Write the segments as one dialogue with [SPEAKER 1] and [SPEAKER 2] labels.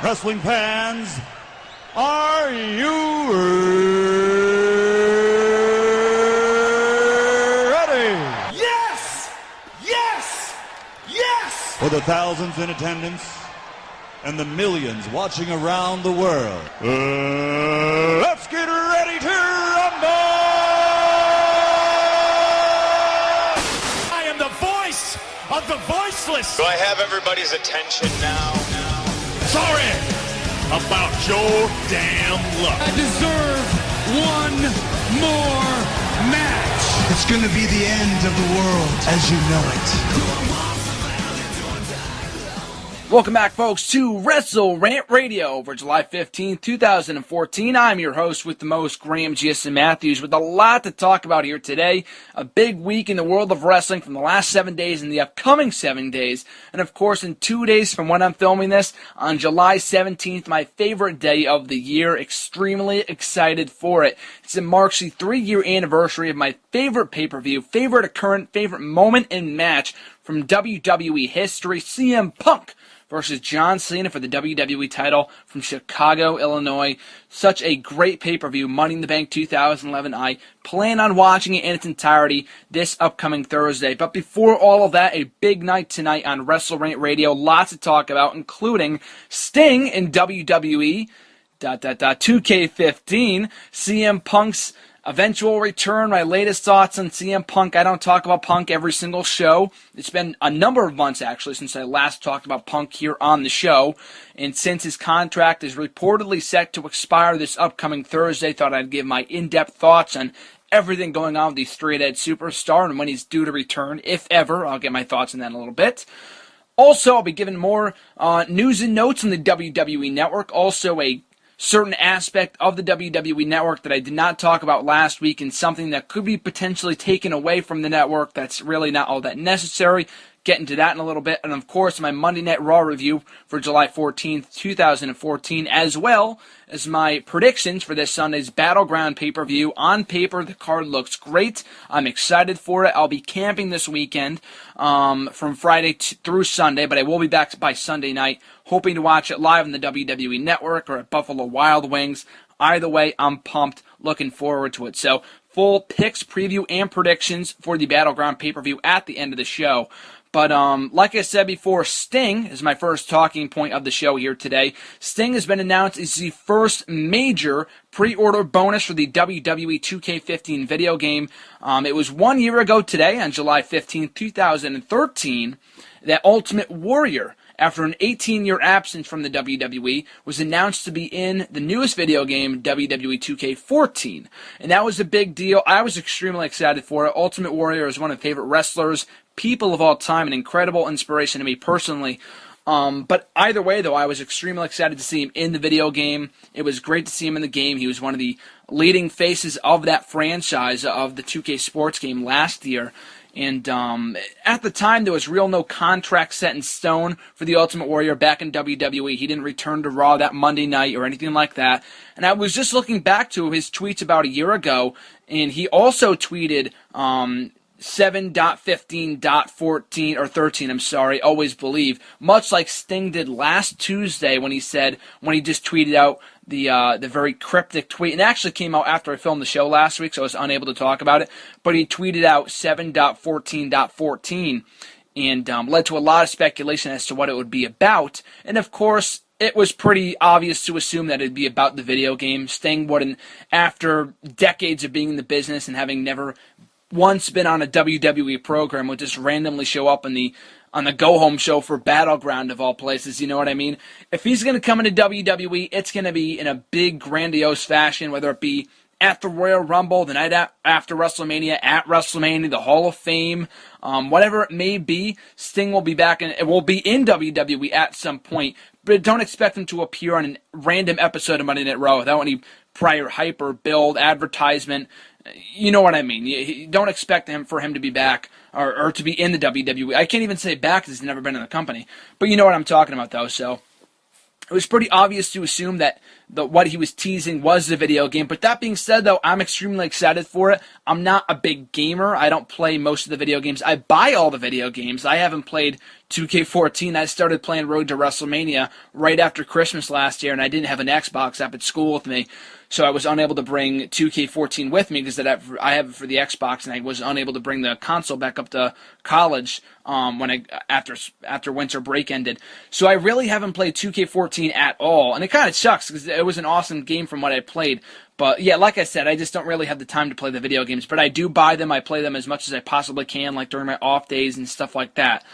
[SPEAKER 1] Wrestling fans, are you ready?
[SPEAKER 2] Yes! Yes! Yes!
[SPEAKER 1] For the thousands in attendance and the millions watching around the world, let's get ready to rumble!
[SPEAKER 2] I am the voice of the voiceless.
[SPEAKER 3] Do I have everybody's attention now?
[SPEAKER 2] Sorry about your damn luck.
[SPEAKER 4] I deserve one more match.
[SPEAKER 5] It's gonna be the end of the world as you know it.
[SPEAKER 4] Welcome back, folks, to WrestleRant Radio for July 15th, 2014. I'm your host with the most, Graham G.S. Matthews, with a lot to talk about here today. A big week in the world of wrestling from the last 7 days and the upcoming 7 days. And, of course, in 2 days from when I'm filming this, on July 17th, my favorite day of the year. Extremely excited for it. It marks the 3-year anniversary of my favorite pay-per-view, favorite moment and match from WWE history, CM Punk versus John Cena for the WWE title from Chicago, Illinois. Such a great pay-per-view, Money in the Bank 2011. I plan on watching it in its entirety this upcoming Thursday. But before all of that, a big night tonight on WrestleRant Radio. Lots to talk about, including Sting in WWE 2K15, CM Punk's eventual return, my latest thoughts on CM Punk. I don't talk about Punk every single show. It's been a number of months, actually, since I last talked about Punk here on the show. And since his contract is reportedly set to expire this upcoming Thursday, thought I'd give my in-depth thoughts on everything going on with the straight-edge superstar and when he's due to return, if ever. I'll get my thoughts on that in a little bit. Also, I'll be giving more news and notes on the WWE Network. Also, a certain aspect of the WWE Network that I did not talk about last week, and something that could be potentially taken away from the network that's really not all that necessary. Get into that in a little bit. And of course, my Monday Night Raw review for July 14th, 2014, as well as my predictions for this Sunday's Battleground pay-per-view. On paper, the card looks great. I'm excited for it. I'll be camping this weekend from Friday through Sunday, but I will be back by Sunday night, hoping to watch it live on the WWE Network or at Buffalo Wild Wings. Either way, I'm pumped. Looking forward to it. So, full picks, preview, and predictions for the Battleground pay-per-view at the end of the show. But like I said before, Sting is my first talking point of the show here today. Sting has been announced as the first major pre-order bonus for the WWE 2K15 video game. It was 1 year ago today, on July 15th, 2013, that Ultimate Warrior, after an 18-year absence from the WWE, was announced to be in the newest video game, WWE 2K14. And that was a big deal. I was extremely excited for it. Ultimate Warrior is one of my favorite wrestlers, people of all time, an incredible inspiration to me personally. But either way, though, I was extremely excited to see him in the video game. It was great to see him in the game. He was one of the leading faces of that franchise, of the 2K sports game last year. And at the time, there was no contract set in stone for the Ultimate Warrior back in WWE. He didn't return to Raw that Monday night or anything like that. And I was just looking back to his tweets about a year ago, and he also tweeted 7.15.14 or 13, I'm sorry, always believe, much like Sting did last Tuesday when he just tweeted out the very cryptic tweet, and it actually came out after I filmed the show last week, so I was unable to talk about it, but he tweeted out 7.14.14 and led to a lot of speculation as to what it would be about. And of course, it was pretty obvious to assume that it'd be about the video game. Sting wouldn't, after decades of being in the business and having never once been on a WWE program, would just randomly show up on the go-home show for Battleground of all places, you know what I mean? If he's going to come into WWE, it's going to be in a big, grandiose fashion, whether it be at the Royal Rumble, the night after WrestleMania, at WrestleMania, the Hall of Fame, whatever it may be. Sting will be back, and it will be in WWE at some point, but don't expect him to appear on a random episode of Monday Night Raw without any prior hype or build, advertisement. You know what I mean. You don't expect for him to be back or to be in the WWE. I can't even say back because he's never been in the company. But you know what I'm talking about, though. So it was pretty obvious to assume that what he was teasing was the video game. But that being said, though, I'm extremely excited for it. I'm not a big gamer. I don't play most of the video games. I buy all the video games. I haven't played 2K14. I started playing Road to WrestleMania right after Christmas last year, and I didn't have an Xbox up at school with me, so I was unable to bring 2K14 with me because I have it for the Xbox, and I was unable to bring the console back up to college after winter break ended. So I really haven't played 2K14 at all, and it kind of sucks because it was an awesome game from what I played. But yeah, like I said, I just don't really have the time to play the video games. But I do buy them. I play them as much as I possibly can, like during my off days and stuff like that.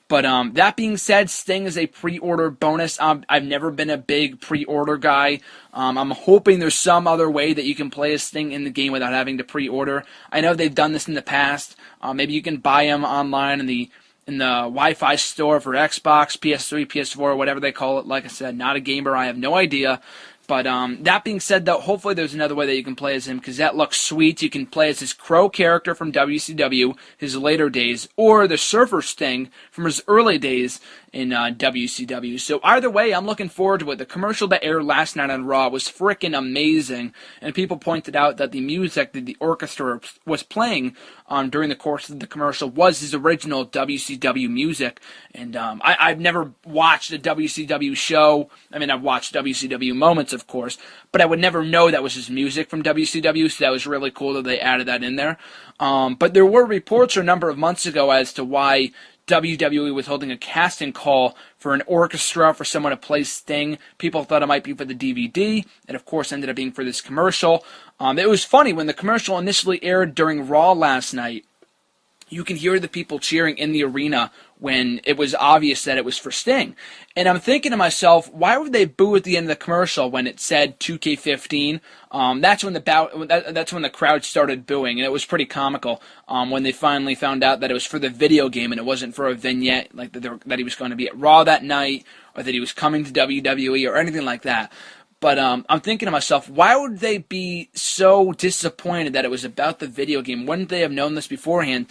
[SPEAKER 4] But that being said, Sting is a pre-order bonus. I've never been a big pre-order guy. I'm hoping there's some other way that you can play as Sting in the game without having to pre-order. I know they've done this in the past. Maybe you can buy them online in the Wi-Fi store for Xbox, PS3, PS4, whatever they call it. Like I said, not a gamer. I have no idea. But that being said, though, hopefully there's another way that you can play as him, because that looks sweet. You can play as his Crow character from WCW, his later days, or the Surfer Sting from his early days in WCW. So either way, I'm looking forward to it. The commercial that aired last night on Raw was freaking amazing, and people pointed out that the music that the orchestra was playing during the course of the commercial was his original WCW music. And I've never watched a WCW show. I mean, I've watched WCW moments, of course, but I would never know that was his music from WCW, so that was really cool that they added that in there. But there were reports a number of months ago as to why WWE was holding a casting call for an orchestra for someone to play Sting. People thought it might be for the DVD. It, of course, ended up being for this commercial. It was funny, when the commercial initially aired during Raw last night, you can hear the people cheering in the arena when it was obvious that it was for Sting. And I'm thinking to myself, why would they boo at the end of the commercial when it said 2K15? That's when the crowd started booing, and it was pretty comical when they finally found out that it was for the video game and it wasn't for a vignette, like that he was going to be at Raw that night, or that he was coming to WWE or anything like that. But I'm thinking to myself, why would they be so disappointed that it was about the video game? Wouldn't they have known this beforehand?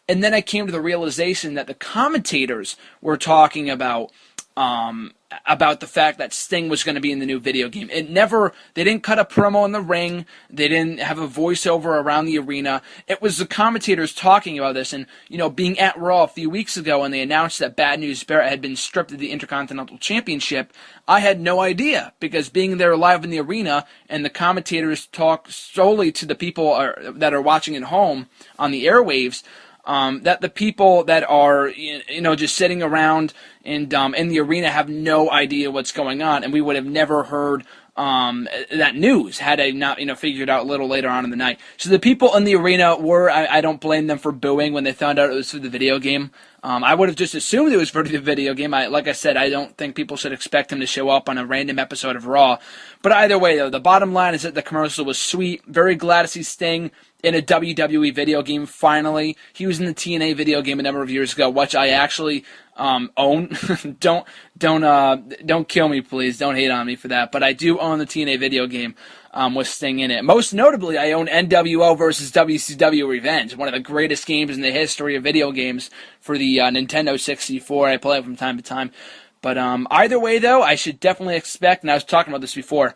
[SPEAKER 4] And then I came to the realization that the commentators were talking about the fact that Sting was going to be in the new video game. They didn't cut a promo in the ring. They didn't have a voiceover around the arena. It was the commentators talking about this. And, being at Raw a few weeks ago when they announced that Bad News Barrett had been stripped of the Intercontinental Championship, I had no idea, because being there live in the arena and the commentators talk solely to the people that are watching at home on the airwaves, that the people that are, just sitting around and in the arena have no idea what's going on, and we would have never heard that news had I not, figured out a little later on in the night. So the people in the arena I don't blame them for booing when they found out it was for the video game. I would have just assumed it was for the video game. Like I said, I don't think people should expect him to show up on a random episode of Raw. But either way, though, the bottom line is that the commercial was sweet. Very glad to see Sting in a WWE video game, finally. He was in the TNA video game a number of years ago, which I actually own. Don't kill me, please. Don't hate on me for that. But I do own the TNA video game with Sting in it. Most notably, I own NWO versus WCW Revenge, one of the greatest games in the history of video games for the Nintendo 64. I play it from time to time. But either way, though, I should definitely expect, and I was talking about this before,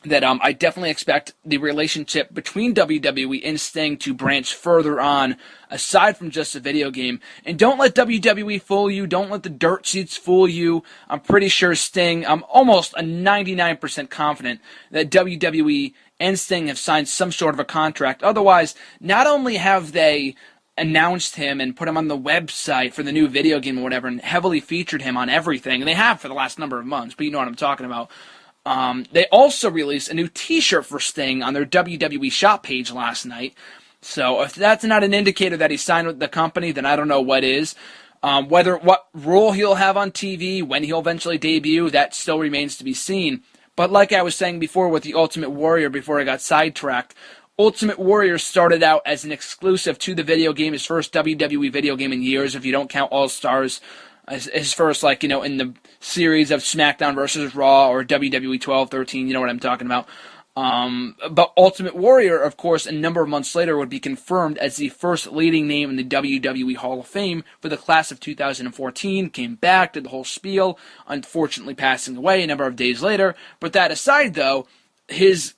[SPEAKER 4] that I definitely expect the relationship between WWE and Sting to branch further on, aside from just a video game. And don't let WWE fool you. Don't let the dirt sheets fool you. I'm pretty sure Sting, I'm almost a 99% confident that WWE and Sting have signed some sort of a contract. Otherwise, not only have they announced him and put him on the website for the new video game or whatever, and heavily featured him on everything, and they have for the last number of months, but you know what I'm talking about. They also released a new t-shirt for Sting on their WWE shop page last night. So if that's not an indicator that he signed with the company, then I don't know what is. What role he'll have on TV, when he'll eventually debut, that still remains to be seen. But like I was saying before with the Ultimate Warrior, before I got sidetracked, Ultimate Warrior started out as an exclusive to the video game, his first WWE video game in years, if you don't count All Stars. His first, in the series of SmackDown versus Raw or WWE 12-13, you know what I'm talking about. But Ultimate Warrior, of course, a number of months later would be confirmed as the first leading name in the WWE Hall of Fame for the class of 2014, came back, did the whole spiel, unfortunately passing away a number of days later. But that aside, though, his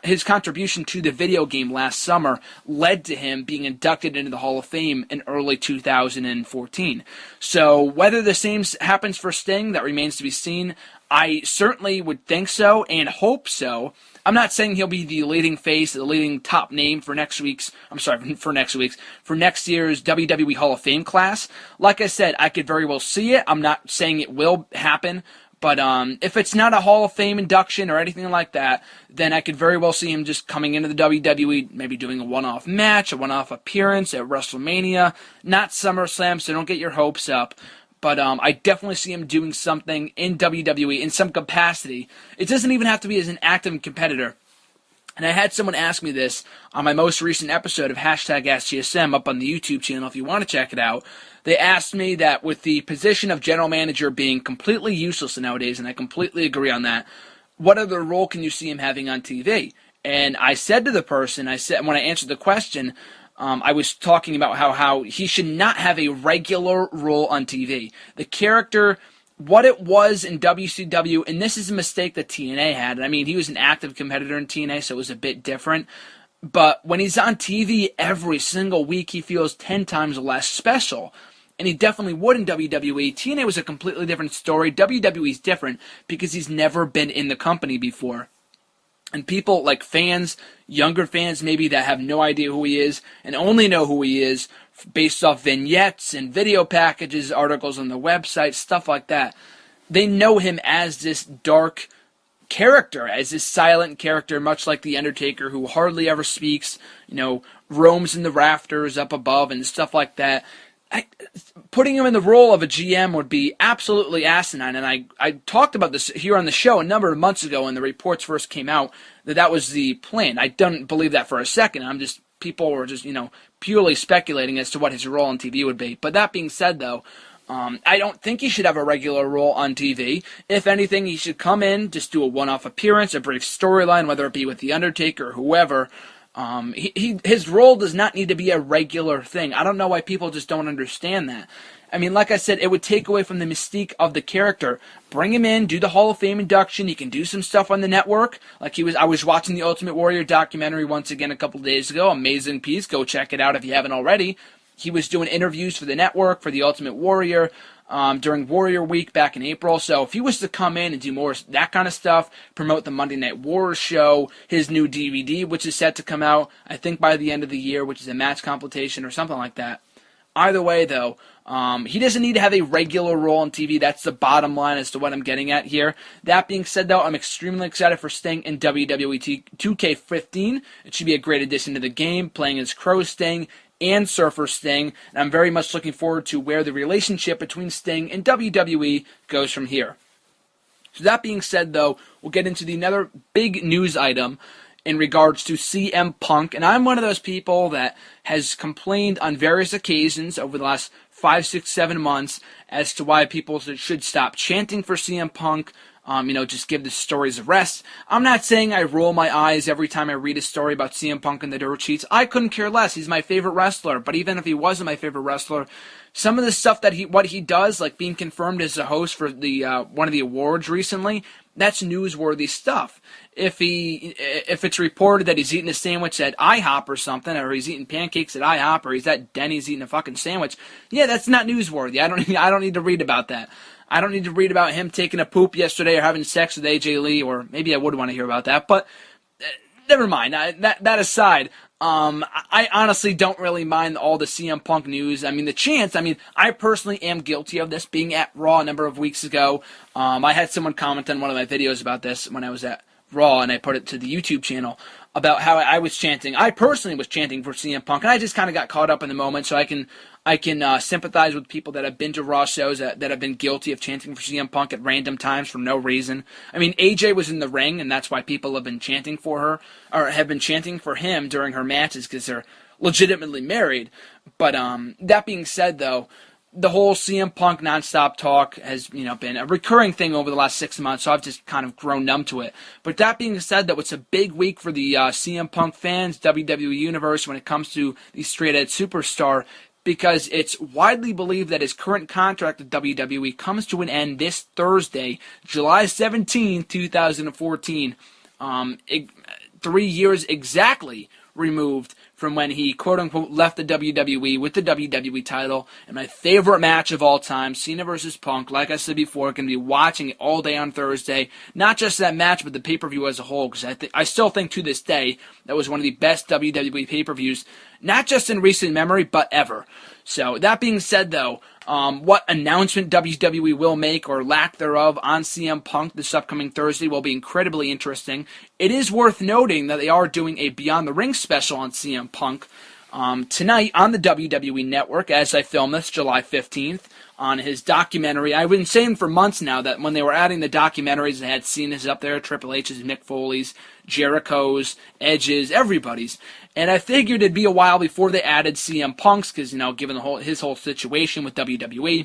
[SPEAKER 4] his contribution to the video game last summer led to him being inducted into the Hall of Fame in early 2014. So whether the same happens for Sting, that remains to be seen. I certainly would think so and hope so. I'm not saying he'll be the leading face, the leading top name for next year's WWE Hall of Fame class. Like I said, I could very well see it. I'm not saying it will happen. But if it's not a Hall of Fame induction or anything like that, then I could very well see him just coming into the WWE, maybe doing a one-off match, a one-off appearance at WrestleMania. Not SummerSlam, so don't get your hopes up. But I definitely see him doing something in WWE in some capacity. It doesn't even have to be as an active competitor. And I had someone ask me this on my most recent episode of #AskGSM up on the YouTube channel if you want to check it out. They asked me that with the position of general manager being completely useless nowadays, and I completely agree on that, what other role can you see him having on TV? And I said to the person, when I answered the question, I was talking about how he should not have a regular role on TV. The character, what it was in WCW, and this is a mistake that TNA had. I mean, he was an active competitor in TNA, so it was a bit different. But when he's on TV every single week, he feels 10 times less special. And he definitely would in WWE. TNA was a completely different story. WWE's different because he's never been in the company before. And people like fans, younger fans maybe that have no idea who he is and only know who he is based off vignettes and video packages, articles on the website, stuff like that. They know him as this dark character, as this silent character, much like The Undertaker, who hardly ever speaks, roams in the rafters up above and stuff like that. Putting him in the role of a GM would be absolutely asinine, and I talked about this here on the show a number of months ago when the reports first came out that was the plan. I don't believe that for a second. People were just, purely speculating as to what his role on TV would be. But that being said, though, I don't think he should have a regular role on TV. If anything, he should come in, just do a one-off appearance, a brief storyline, whether it be with The Undertaker or whoever. His role does not need to be a regular thing. I don't know why people just don't understand that. I mean, like I said, it would take away from the mystique of the character. Bring him in, do the Hall of Fame induction. He can do some stuff on the network. I was watching the Ultimate Warrior documentary once again a couple of days ago. Amazing piece. Go check it out if you haven't already. He was doing interviews for the network, for the Ultimate Warrior, during Warrior Week back in April. So if he was to come in and do more of that kind of stuff, promote the Monday Night Wars show, his new DVD, which is set to come out, I think by the end of the year, which is a match compilation or something like that. Either way, though, he doesn't need to have a regular role on TV. That's the bottom line as to what I'm getting at here. That being said, though, I'm extremely excited for Sting in WWE 2K15. It should be a great addition to the game, playing as Crow Sting and Surfer Sting, and I'm very much looking forward to where the relationship between Sting and WWE goes from here. So that being said, though, we'll get into another big news item in regards to CM Punk, and I'm one of those people that has complained on various occasions over the last 5, 6, 7 months as to why people should stop chanting for CM Punk, just give the stories a rest. I'm not saying I roll my eyes every time I read a story about CM Punk and the dirt sheets. I couldn't care less. He's my favorite wrestler, but even if he wasn't my favorite wrestler, some of the stuff that what he does, like being confirmed as a host for the one of the awards recently, that's newsworthy stuff. If it's reported that he's eating a sandwich at IHOP or something, or he's eating pancakes at IHOP, or he's at Denny's eating a fucking sandwich, yeah, that's not newsworthy. I don't need to read about that. I don't need to read about him taking a poop yesterday or having sex with AJ Lee, or maybe I would want to hear about that, but never mind. That aside, I honestly don't really mind all the CM Punk news. I personally am guilty of this, being at Raw a number of weeks ago. I had someone comment on one of my videos about this when I was at Raw, and I put it to the YouTube channel about how I was chanting. I personally was chanting for CM Punk, and I just kind of got caught up in the moment, so I can sympathize with people that have been to Raw shows that have been guilty of chanting for CM Punk at random times for no reason. I mean, AJ was in the ring, and that's why people have been chanting for her, or have been chanting for him during her matches, because they're legitimately married. But that being said, though, the whole CM Punk nonstop talk has, been a recurring thing over the last 6 months, so I've just kind of grown numb to it. But that being said, though, it's a big week for the CM Punk fans, WWE Universe, when it comes to the straight-edge superstar, because it's widely believed that his current contract with WWE comes to an end this Thursday, July 17, 2014. 3 years exactly removed from when he quote-unquote left the WWE with the WWE title, and my favorite match of all time, Cena versus Punk. Like I said before, going to be watching it all day on Thursday. Not just that match, but the pay-per-view as a whole, because I still think to this day that was one of the best WWE pay-per-views, not just in recent memory, but ever. So, that being said, though, what announcement WWE will make, or lack thereof, on CM Punk this upcoming Thursday will be incredibly interesting. It is worth noting that they are doing a Beyond the Ring special on CM Punk tonight on the WWE Network, as I film this, July 15th, on his documentary. I've been saying for months now that when they were adding the documentaries, they had Cena's up there, Triple H's, Mick Foley's, Jericho's, Edge's, everybody's. And I figured it'd be a while before they added CM Punk's, because, given his whole situation with WWE,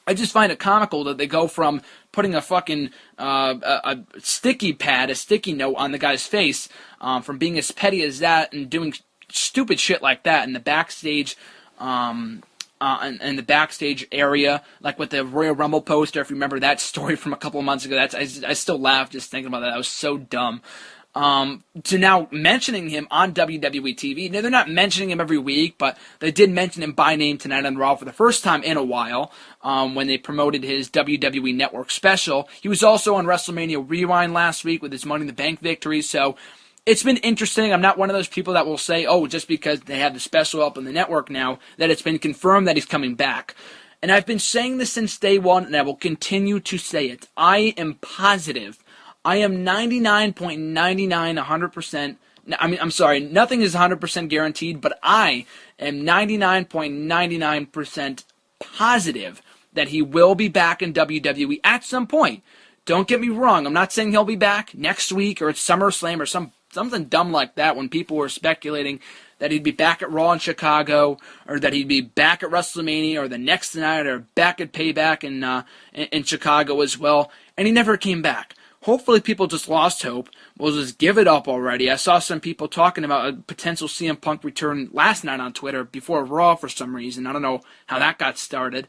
[SPEAKER 4] I just find it comical that they go from putting a fucking a sticky note on the guy's face, from being as petty as that and doing stupid shit like that in the backstage, in the backstage area, like with the Royal Rumble poster. If you remember that story from a couple of months ago, I still laugh just thinking about that. That was so dumb. To now mentioning him on WWE TV. Now, they're not mentioning him every week, but they did mention him by name tonight on Raw for the first time in a while, when they promoted his WWE Network special. He was also on WrestleMania Rewind last week with his Money in the Bank victory, so it's been interesting. I'm not one of those people that will say, oh, just because they have the special up on the network now, that it's been confirmed that he's coming back. And I've been saying this since day one, and I will continue to say it. I am positive. I am 100%. I'm sorry, nothing is 100% guaranteed, but I am 99.99% positive that he will be back in WWE at some point. Don't get me wrong, I'm not saying he'll be back next week or at SummerSlam or something dumb like that, when people were speculating that he'd be back at Raw in Chicago, or that he'd be back at WrestleMania, or the next night, or back at Payback in Chicago as well, and he never came back. Hopefully people just lost hope. We'll just give it up already. I saw some people talking about a potential CM Punk return last night on Twitter before Raw for some reason. I don't know how that got started.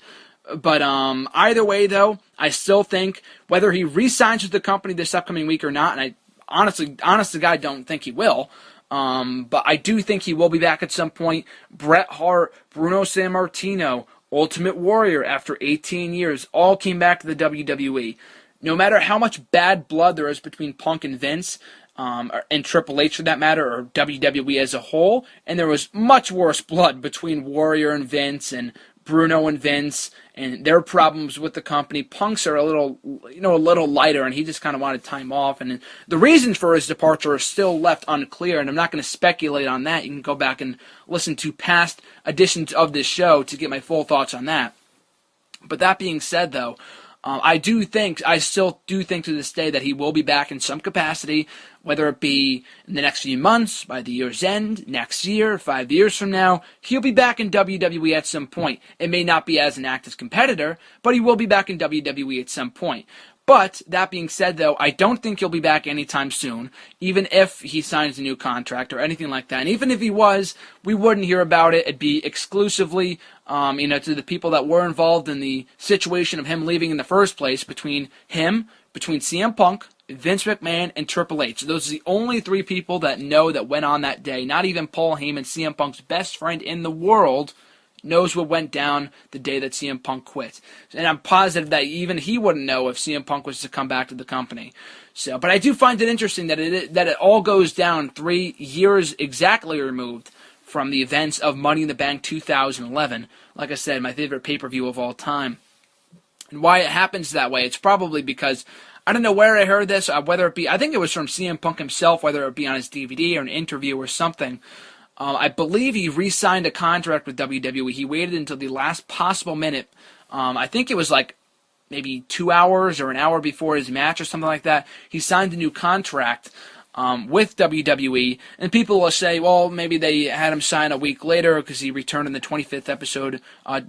[SPEAKER 4] But either way, though, I still think whether he re-signs with the company this upcoming week or not, and I honest to God don't think he will, but I do think he will be back at some point. Bret Hart, Bruno Sammartino, Ultimate Warrior, after 18 years, all came back to the WWE. No matter how much bad blood there is between Punk and Vince, and Triple H for that matter, or WWE as a whole, and there was much worse blood between Warrior and Vince, and Bruno and Vince, and their problems with the company. Punk's are a little lighter, and he just kind of wanted time off, and the reasons for his departure are still left unclear, and I'm not going to speculate on that. You can go back and listen to past editions of this show to get my full thoughts on that. But that being said, though, I still do think to this day that he will be back in some capacity, whether it be in the next few months, by the year's end, next year, 5 years from now. He'll be back in WWE at some point. It may not be as an active competitor, but he will be back in WWE at some point. But, that being said, though, I don't think he'll be back anytime soon, even if he signs a new contract or anything like that. And even if he was, we wouldn't hear about it. It'd be exclusively, to the people that were involved in the situation of him leaving in the first place, between CM Punk, Vince McMahon, and Triple H. Those are the only three people that know that went on that day. Not even Paul Heyman, CM Punk's best friend in the world, knows what went down the day that CM Punk quit. And I'm positive that even he wouldn't know if CM Punk was to come back to the company. So, but I do find it interesting that it all goes down 3 years exactly removed from the events of Money in the Bank 2011. Like I said, my favorite pay-per-view of all time. And why it happens that way, it's probably because, I don't know where I heard this, whether it be, I think it was from CM Punk himself, whether it be on his DVD or an interview or something. I believe he re-signed a contract with WWE. He waited until the last possible minute. I think it was like maybe 2 hours or an hour before his match or something like that. He signed a new contract with WWE, and people will say, well, maybe they had him sign a week later because he returned in the 25th episode,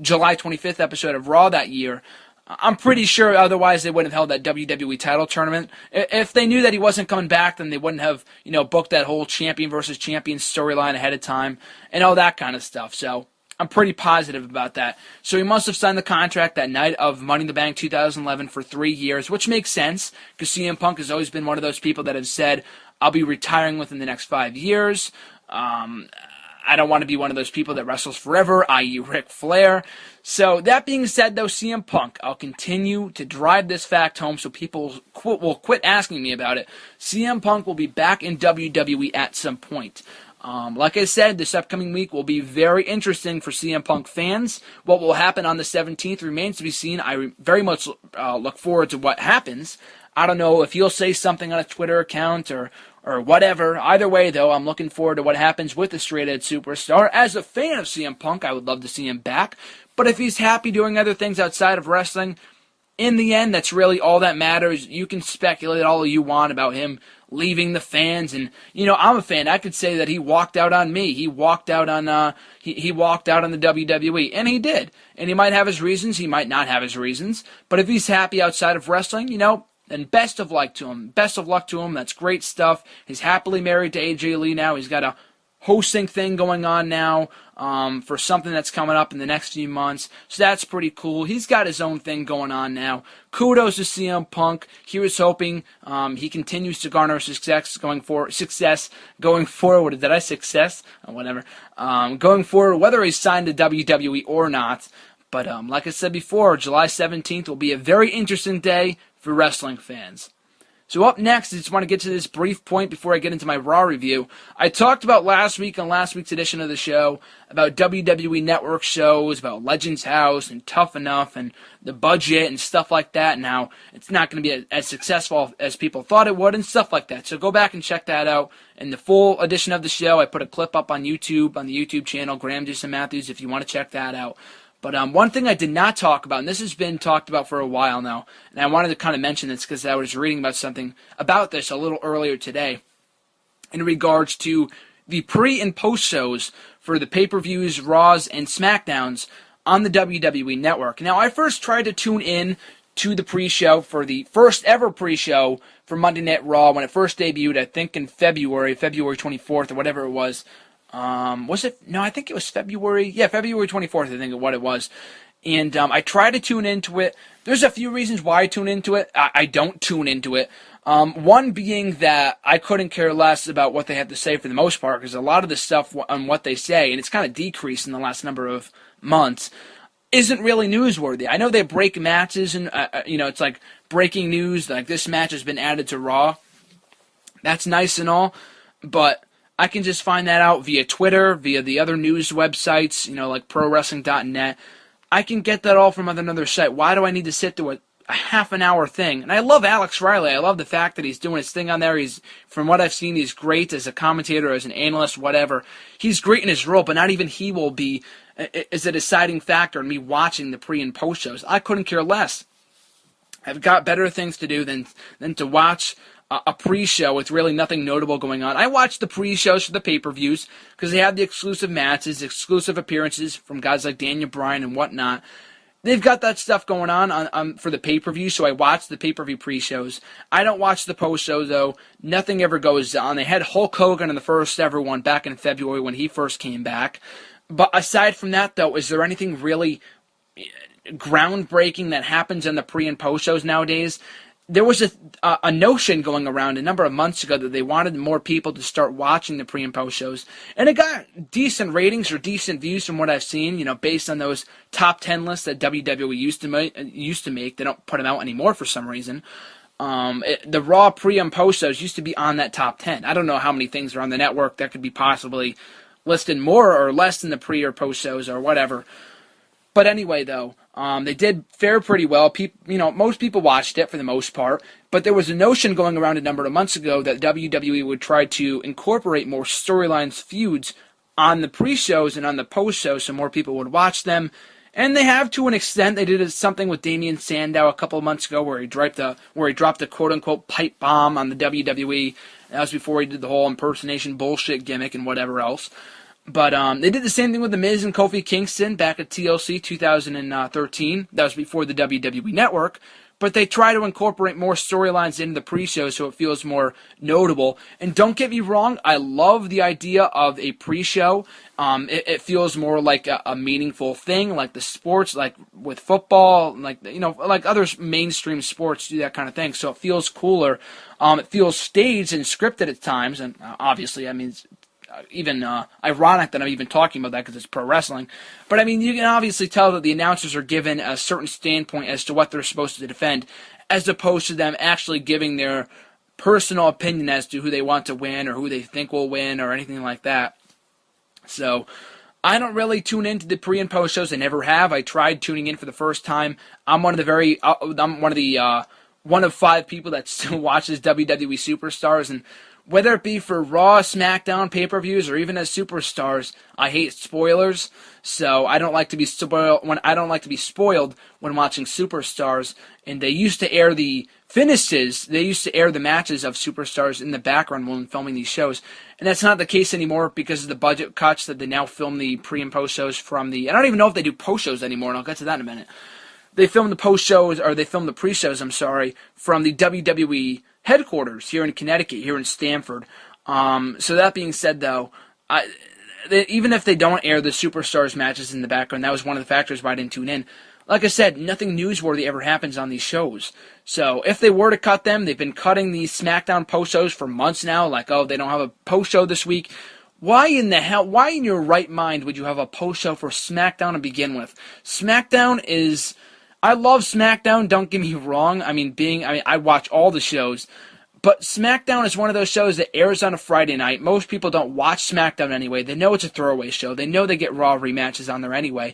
[SPEAKER 4] July 25th episode of Raw that year. I'm pretty sure otherwise they wouldn't have held that WWE title tournament. If they knew that he wasn't coming back, then they wouldn't have, booked that whole champion versus champion storyline ahead of time and all that kind of stuff. So I'm pretty positive about that. So he must have signed the contract that night of Money in the Bank 2011 for 3 years, which makes sense because CM Punk has always been one of those people that have said, I'll be retiring within the next 5 years. I don't want to be one of those people that wrestles forever, i.e. Ric Flair. So that being said, though, CM Punk, I'll continue to drive this fact home so people will quit asking me about it. CM Punk will be back in WWE at some point. Like I said, this upcoming week will be very interesting for CM Punk fans. What will happen on the 17th remains to be seen. I very much look forward to what happens. I don't know if he'll say something on a Twitter account or whatever. Either way, though, I'm looking forward to what happens with the straight-edge superstar. As a fan of CM Punk, I would love to see him back. But if he's happy doing other things outside of wrestling, in the end, that's really all that matters. You can speculate all you want about him leaving the fans, and I'm a fan. I could say that he walked out on me. He walked out on he walked out on the WWE, and he did. And he might have his reasons. He might not have his reasons. But if he's happy outside of wrestling, then best of luck to him. Best of luck to him. That's great stuff. He's happily married to AJ Lee now. He's got a hosting thing going on now for something that's coming up in the next few months. So that's pretty cool. He's got his own thing going on now. Kudos to CM Punk. Here's hoping he continues to garner success going forward. Did I success? Oh, whatever. Going forward, whether he's signed to WWE or not. But like I said before, July 17th will be a very interesting day for wrestling fans. So up next, I just want to get to this brief point before I get into my Raw review. I talked about last week on last week's edition of the show about WWE Network shows, about Legends House and Tough Enough and the budget and stuff like that, and how it's not going to be as successful as people thought it would and stuff like that. So go back and check that out. In the full edition of the show, I put a clip up on YouTube, on the YouTube channel, Graham Jason Matthews, if you want to check that out. But one thing I did not talk about, and this has been talked about for a while now, and I wanted to kind of mention this because I was reading about something about this a little earlier today in regards to the pre- and post-shows for the pay-per-views, Raws, and SmackDowns on the WWE Network. Now, I first tried to tune in to the pre-show for the first ever pre-show for Monday Night Raw when it first debuted, I think in February 24th or whatever it was. Was it? No, I think it was February. Yeah, February 24th, I think of what it was. And I try to tune into it. There's a few reasons why I tune into it. I don't tune into it. One being that I couldn't care less about what they have to say for the most part, because a lot of the stuff on what they say, and it's kind of decreased in the last number of months, isn't really newsworthy. I know they break matches, and it's like breaking news, like this match has been added to Raw. That's nice and all, but I can just find that out via Twitter, via the other news websites, like ProWrestling.net. I can get that all from another site. Why do I need to sit through a half an hour thing? And I love Alex Riley. I love the fact that he's doing his thing on there. From what I've seen, he's great as a commentator, as an analyst, whatever. He's great in his role, but not even he will be is a deciding factor in me watching the pre and post shows. I couldn't care less. I've got better things to do than to watch a pre-show with really nothing notable going on. I watch the pre-shows for the pay-per-views because they have the exclusive matches, exclusive appearances from guys like Daniel Bryan and whatnot. They've got that stuff going on for the pay-per-view, so I watch the pay-per-view pre-shows. I don't watch the post-show, though. Nothing ever goes on. They had Hulk Hogan in the first ever one back in February when he first came back. But aside from that, though, is there anything really groundbreaking that happens in the pre- and post-shows nowadays? There was a notion going around a number of months ago that they wanted more people to start watching the pre- and post-shows. And it got decent ratings or decent views from what I've seen, based on those top 10 lists that WWE used to make. They don't put them out anymore for some reason. The Raw pre- and post-shows used to be on that top 10. I don't know how many things are on the network that could be possibly listed more or less than the pre- or post-shows or whatever. But anyway, though, they did fare pretty well. Most people watched it for the most part. But there was a notion going around a number of months ago that WWE would try to incorporate more storylines, feuds on the pre-shows and on the post-shows so more people would watch them. And they have to an extent. They did something with Damian Sandow a couple of months ago where he dropped the quote-unquote pipe bomb on the WWE. That was before he did the whole impersonation bullshit gimmick and whatever else. But they did the same thing with The Miz and Kofi Kingston back at TLC 2013. That was before the WWE Network, but they try to incorporate more storylines into the pre-show so it feels more notable. And don't get me wrong, I love the idea of a pre-show. It feels more like a meaningful thing, like the sports, like with football, like like other mainstream sports do that kind of thing. So it feels cooler. It feels staged and scripted at times, and obviously, I mean, it's even ironic that I'm even talking about that because it's pro wrestling. But I mean, you can obviously tell that the announcers are given a certain standpoint as to what they're supposed to defend, as opposed to them actually giving their personal opinion as to who they want to win or who they think will win or anything like that. So I don't really tune into the pre and post shows. I never have. I tried tuning in for the first time. I'm one of 5 people that still watches WWE Superstars, and whether it be for Raw, SmackDown, pay-per-views, or even as Superstars, I hate spoilers. So I don't like to be spoiled when watching Superstars. And they used to air the finishes. They used to air the matches of Superstars in the background when filming these shows, and that's not the case anymore because of the budget cuts that they now film the pre and post shows from the. I don't even know if they do post shows anymore, and I'll get to that in a minute. They film the post shows, or they film the pre shows. I'm sorry, from the WWE headquarters here in Connecticut, here in Stamford. So that being said, though, even if they don't air the Superstars matches in the background, that was one of the factors why I didn't tune in. Like I said, nothing newsworthy ever happens on these shows. So if they were to cut them, they've been cutting these SmackDown post shows for months now. Like, oh, they don't have a post show this week. Why in your right mind would you have a post show for SmackDown to begin with? I love SmackDown, don't get me wrong. I watch all the shows. But SmackDown is one of those shows that airs on a Friday night. Most people don't watch SmackDown anyway. They know it's a throwaway show. They know they get Raw rematches on there anyway.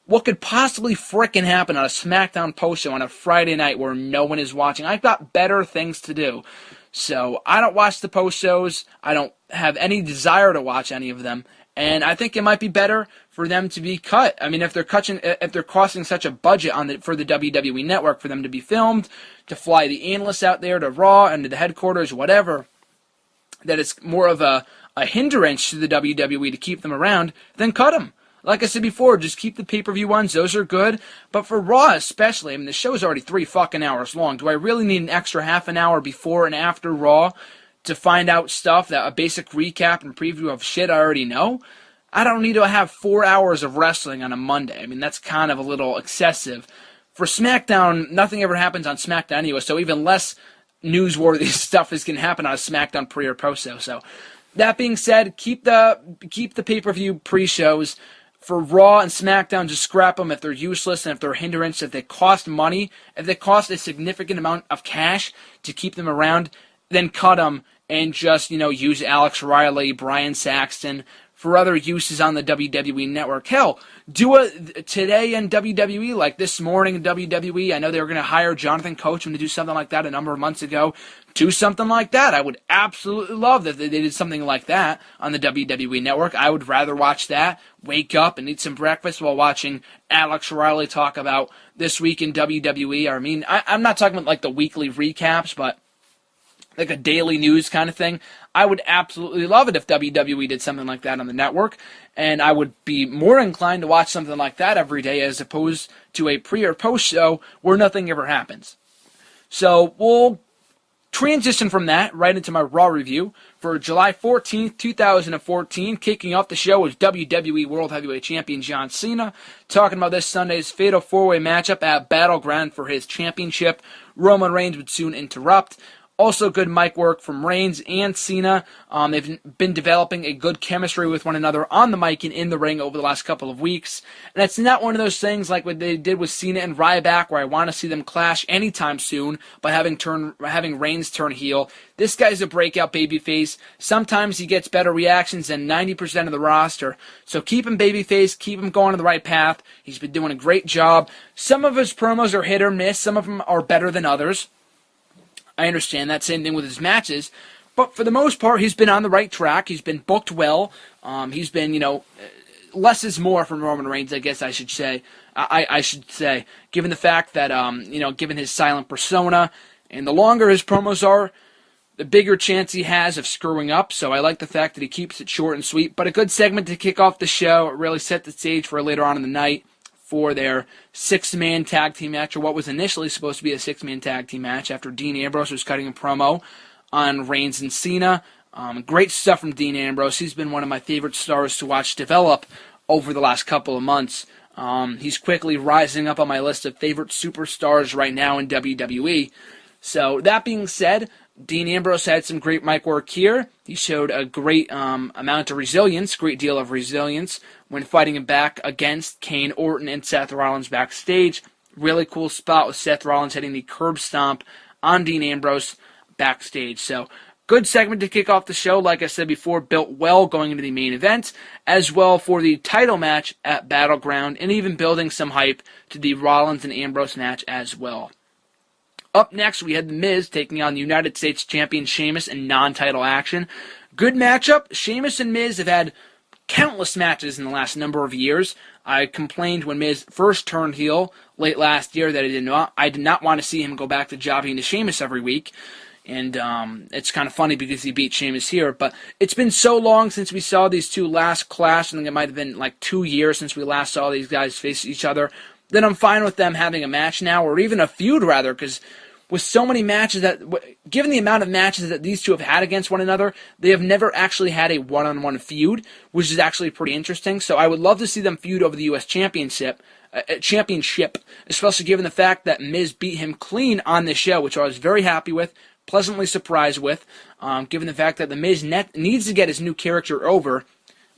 [SPEAKER 4] What could possibly frickin' happen on a SmackDown post show on a Friday night where no one is watching? I've got better things to do. So I don't watch the post shows. I don't have any desire to watch any of them. And I think it might be better for them to be cut. I mean, if they're costing such a budget for the WWE Network for them to be filmed, to fly the analysts out there to Raw and to the headquarters, whatever, that it's more of a hindrance to the WWE to keep them around, then cut them. Like I said before, just keep the pay-per-view ones. Those are good. But for Raw especially, I mean, the show's already 3 fucking hours long. Do I really need an extra half an hour before and after Raw to find out stuff, that a basic recap and preview of shit I already know? I don't need to have 4 hours of wrestling on a Monday. I mean, that's kind of a little excessive. For SmackDown, nothing ever happens on SmackDown anyway, so even less newsworthy stuff is going to happen on a SmackDown pre or post show. So that being said, keep the pay-per-view pre-shows. For Raw and SmackDown, just scrap them if they're useless and if they're a hindrance, if they cost money, if they cost a significant amount of cash to keep them around, then cut them and just, use Alex Riley, Brian Saxton for other uses on the WWE Network. Hell, do it today in WWE, like this morning in WWE. I know they were going to hire Jonathan Coachman to do something like that a number of months ago. Do something like that. I would absolutely love that they did something like that on the WWE Network. I would rather watch that, wake up and eat some breakfast while watching Alex Riley talk about this week in WWE. I mean, I'm not talking about like the weekly recaps, but like a daily news kind of thing. I would absolutely love it if WWE did something like that on the network, and I would be more inclined to watch something like that every day as opposed to a pre or post show where nothing ever happens. So we'll transition from that right into my Raw review for July 14th, 2014. Kicking off the show is WWE World Heavyweight Champion John Cena, talking about this Sunday's Fatal 4-Way matchup at Battleground for his championship. Roman Reigns would soon interrupt. Also good mic work from Reigns and Cena. They've been developing a good chemistry with one another on the mic and in the ring over the last couple of weeks. And it's not one of those things like what they did with Cena and Ryback where I want to see them clash anytime soon by having Reigns turn heel. This guy's a breakout babyface. Sometimes he gets better reactions than 90% of the roster. So keep him babyface, keep him going on the right path. He's been doing a great job. Some of his promos are hit or miss. Some of them are better than others. I understand that. Same thing with his matches. But for the most part, he's been on the right track. He's been booked well. He's been, less is more from Roman Reigns, I guess I should say. I should say, given the fact that, given his silent persona, and the longer his promos are, the bigger chance he has of screwing up. So I like the fact that he keeps it short and sweet. But a good segment to kick off the show. It really set the stage for later on in the night. for their 6-man tag team match, or what was initially supposed to be a 6-man tag team match, after Dean Ambrose was cutting a promo on Reigns and Cena. Great stuff from Dean Ambrose. He's been one of my favorite stars to watch develop over the last couple of months. He's quickly rising up on my list of favorite superstars right now in WWE. So that being said, Dean Ambrose had some great mic work here. He showed a great amount of resilience, great deal of resilience, when fighting him back against Kane, Orton, and Seth Rollins backstage. Really cool spot with Seth Rollins hitting the curb stomp on Dean Ambrose backstage. So, good segment to kick off the show, like I said before, built well going into the main event, as well for the title match at Battleground, and even building some hype to the Rollins and Ambrose match as well. Up next, we had The Miz taking on United States Champion Sheamus in non-title action. Good matchup. Sheamus and Miz have had countless matches in the last number of years. I complained when Miz first turned heel late last year that I did not want to see him go back to jobbing to Sheamus every week. And it's kind of funny because he beat Sheamus here. But it's been so long since we saw these two last clash. I think it might have been like 2 years since we last saw these guys face each other. Then I'm fine with them having a match now, or even a feud rather, because with so many matches given the amount of matches that these two have had against one another, they have never actually had a one-on-one feud, which is actually pretty interesting. So I would love to see them feud over the U.S. Championship, especially given the fact that Miz beat him clean on this show, which I was very happy with, pleasantly surprised with, given the fact that the Miz needs to get his new character over,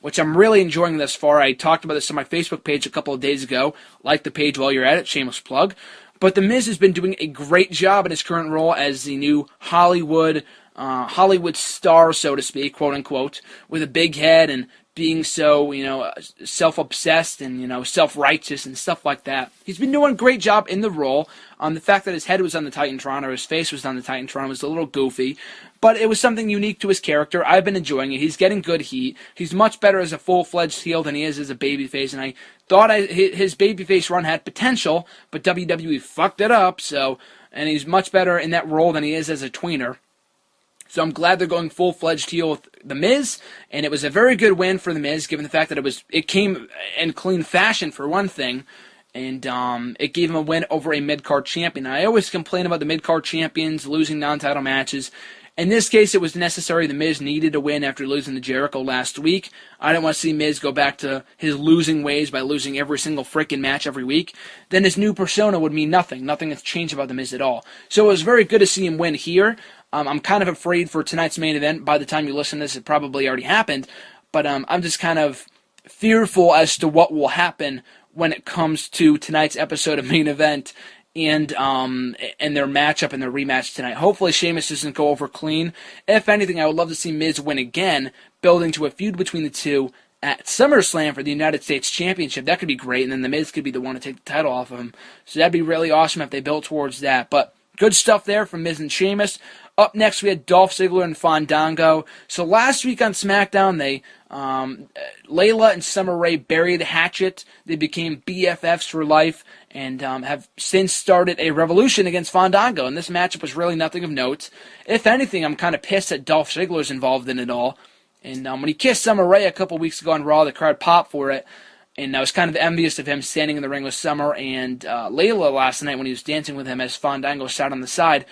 [SPEAKER 4] which I'm really enjoying thus far. I talked about this on my Facebook page a couple of days ago. Like the page while you're at it, shameless plug. But The Miz has been doing a great job in his current role as the new Hollywood star, so to speak, quote unquote, with a big head and being so, self-obsessed and, self-righteous and stuff like that. He's been doing a great job in the role. The fact that his head was on the Titantron, or his face was on the Titantron, was a little goofy, but it was something unique to his character. I've been enjoying it. He's getting good heat. He's much better as a full-fledged heel than he is as a babyface, and I thought his babyface run had potential, but WWE fucked it up, and he's much better in that role than he is as a tweener. So I'm glad they're going full-fledged heel with The Miz, and it was a very good win for The Miz, given the fact that it came in clean fashion for one thing, and it gave him a win over a mid-card champion. I always complain about the mid-card champions losing non-title matches. In this case, it was necessary. The Miz needed a win after losing to Jericho last week. I don't want to see Miz go back to his losing ways by losing every single freaking match every week. Then his new persona would mean nothing. Nothing has changed about The Miz at all. So it was very good to see him win here. I'm kind of afraid for tonight's main event. By the time you listen to this, it probably already happened. But I'm just kind of fearful as to what will happen when it comes to tonight's episode of main event and their matchup and their rematch tonight. Hopefully Sheamus doesn't go over clean. If anything, I would love to see Miz win again, building to a feud between the two at SummerSlam for the United States Championship. That could be great, and then The Miz could be the one to take the title off of him. So that'd be really awesome if they built towards that. But good stuff there from Miz and Sheamus. Up next, we had Dolph Ziggler and Fandango. So last week on SmackDown, Layla and Summer Rae buried the hatchet. They became BFFs for life and have since started a revolution against Fandango. And this matchup was really nothing of note. If anything, I'm kind of pissed that Dolph Ziggler's involved in it all. And when he kissed Summer Rae a couple weeks ago on Raw, the crowd popped for it. And I was kind of envious of him standing in the ring with Summer and Layla last night when he was dancing with him as Fandango sat on the side.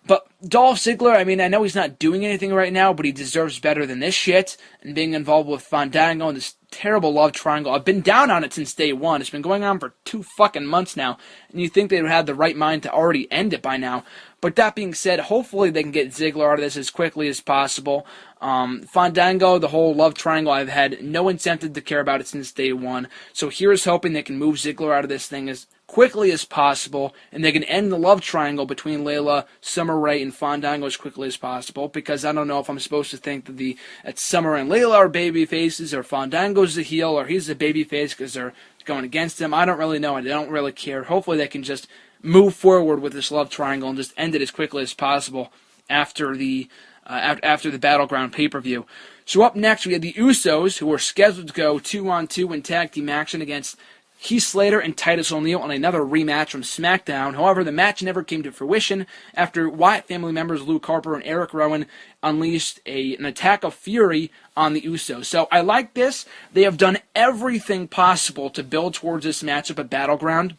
[SPEAKER 4] But Dolph Ziggler, I know he's not doing anything right now, but he deserves better than this shit. And being involved with Fandango and this terrible love triangle, I've been down on it since day one. It's been going on for 2 fucking months now. And you think they would have the right mind to already end it by now. But that being said, hopefully they can get Ziggler out of this as quickly as possible. Fandango, the whole love triangle, I've had no incentive to care about it since day one. So here's hoping they can move Ziggler out of this thing as quickly as possible, and they can end the love triangle between Layla, Summer Rae, and Fandango as quickly as possible, because I don't know if I'm supposed to think that Summer and Layla are baby faces, or Fandango's the heel, or he's the baby face because they're going against him. I don't really know. I don't really care. Hopefully they can just move forward with this love triangle and just end it as quickly as possible after the Battleground pay-per-view. So up next, we had the Usos, who were scheduled to go 2-on-2 in tag team action against Heath Slater and Titus O'Neil on another rematch from SmackDown. However, the match never came to fruition after Wyatt family members Luke Harper and Eric Rowan unleashed an attack of fury on the Usos. So I like this. They have done everything possible to build towards this matchup at Battleground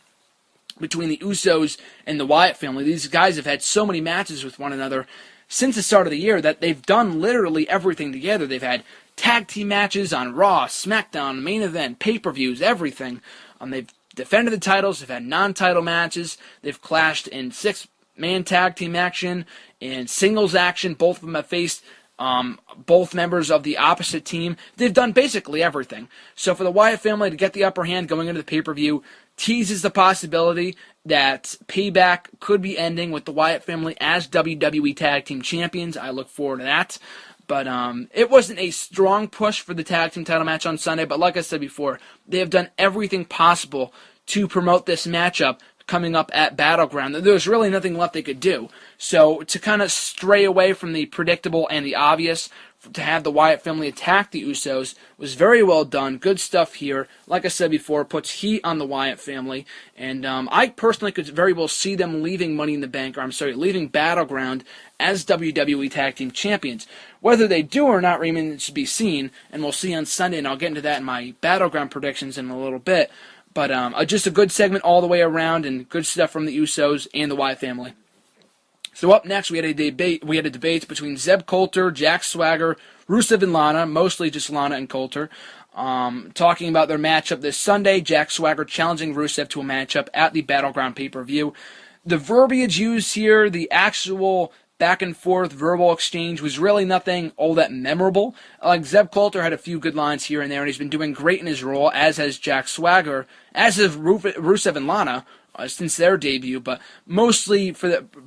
[SPEAKER 4] between the Usos and the Wyatt family. These guys have had so many matches with one another since the start of the year that they've done literally everything together. They've had tag team matches on Raw, SmackDown, main event, pay-per-views, everything. They've defended the titles. They've had non-title matches. They've clashed in 6-man tag team action and singles action. Both of them have faced both members of the opposite team. They've done basically everything. So for the Wyatt family to get the upper hand going into the pay-per-view teases the possibility that Payback could be ending with the Wyatt family as WWE Tag Team Champions. I look forward to that. But it wasn't a strong push for the tag team title match on Sunday, but like I said before, they have done everything possible to promote this matchup coming up at Battleground. There's really nothing left they could do. So to kind of stray away from the predictable and the obvious, to have the Wyatt family attack the Usos was very well done. Good stuff here. Like I said before, puts heat on the Wyatt family. And I personally could very well see them leaving leaving Battleground as WWE Tag Team Champions. Whether they do or not remains to be seen, and we'll see on Sunday, and I'll get into that in my Battleground predictions in a little bit. But just a good segment all the way around, and good stuff from the Usos and the Wyatt family. So up next, we had a debate between Zeb Colter, Jack Swagger, Rusev and Lana, mostly just Lana and Colter, talking about their matchup this Sunday. Jack Swagger challenging Rusev to a matchup at the Battleground pay-per-view. The verbiage used here, the actual back-and-forth verbal exchange, was really nothing all that memorable. Like, Zeb Colter had a few good lines here and there, and he's been doing great in his role, as has Jack Swagger, as has Rusev and Lana, since their debut, but mostly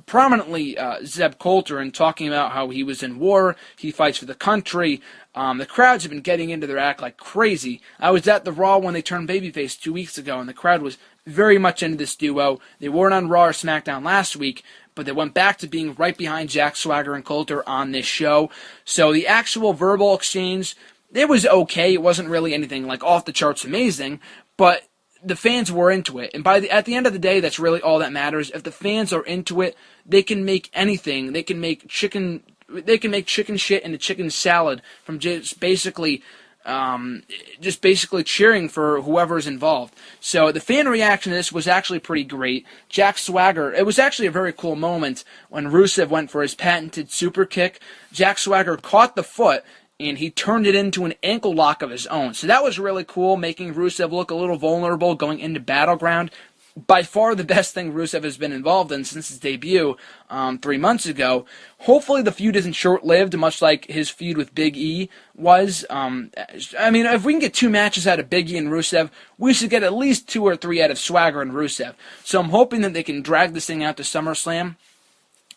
[SPEAKER 4] prominently Zeb Colter, and talking about how he was in war, he fights for the country. The crowds have been getting into their act like crazy. I was at the Raw when they turned babyface 2 weeks ago, and the crowd was very much into this duo. They weren't on Raw or SmackDown last week, but they went back to being right behind Jack Swagger and Colter on this show. So the actual verbal exchange, it was okay. It wasn't really anything like off the charts amazing, but the fans were into it, and at the end of the day, that's really all that matters. If the fans are into it, they can make anything. They can make chicken shit into chicken salad from just basically cheering for whoever's involved. So the fan reaction to this was actually pretty great. Jack Swagger, it was actually a very cool moment when Rusev went for his patented super kick. Jack Swagger caught the foot, and he turned it into an ankle lock of his own. So that was really cool, making Rusev look a little vulnerable going into Battleground. By far the best thing Rusev has been involved in since his debut 3 months ago. Hopefully the feud isn't short-lived, much like his feud with Big E was. If we can get 2 matches out of Big E and Rusev, we should get at least 2 or 3 out of Swagger and Rusev. So I'm hoping that they can drag this thing out to SummerSlam.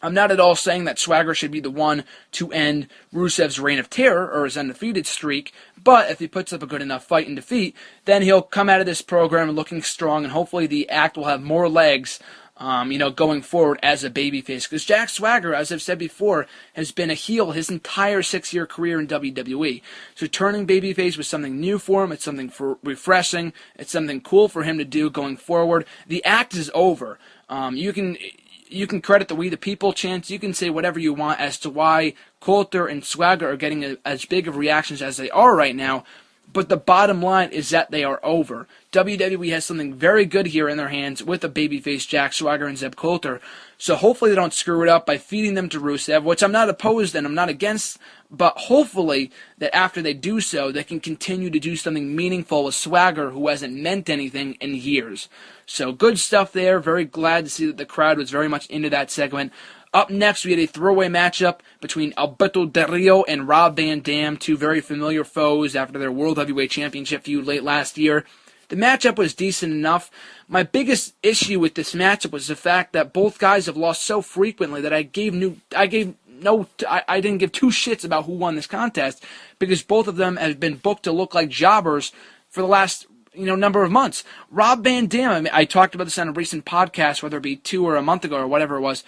[SPEAKER 4] I'm not at all saying that Swagger should be the one to end Rusev's reign of terror or his undefeated streak, but if he puts up a good enough fight and defeat, then he'll come out of this program looking strong, and hopefully the act will have more legs, going forward as a babyface. Because Jack Swagger, as I've said before, has been a heel his entire 6-year career in WWE. So turning babyface was something new for him. It's something refreshing. It's something cool for him to do going forward. The act is over. You can credit the We the People chants. You can say whatever you want as to why Colter and Swagger are getting as big of reactions as they are right now, but the bottom line is that they are over. WWE has something very good here in their hands with a babyface Jack Swagger and Zeb Colter, so hopefully they don't screw it up by feeding them to Rusev, which I'm not opposed and I'm not against, but hopefully that after they do so, they can continue to do something meaningful with Swagger, who hasn't meant anything in years. So good stuff there. Very glad to see that the crowd was very much into that segment. Up next, we had a throwaway matchup between Alberto Del Rio and Rob Van Dam, 2 very familiar foes after their World Heavyweight Championship feud late last year. The matchup was decent enough. My biggest issue with this matchup was the fact that both guys have lost so frequently that I didn't give 2 shits about who won this contest, because both of them have been booked to look like jobbers for the last number of months. Rob Van Dam, I talked about this on a recent podcast, whether it be 2 or a month ago or whatever it was,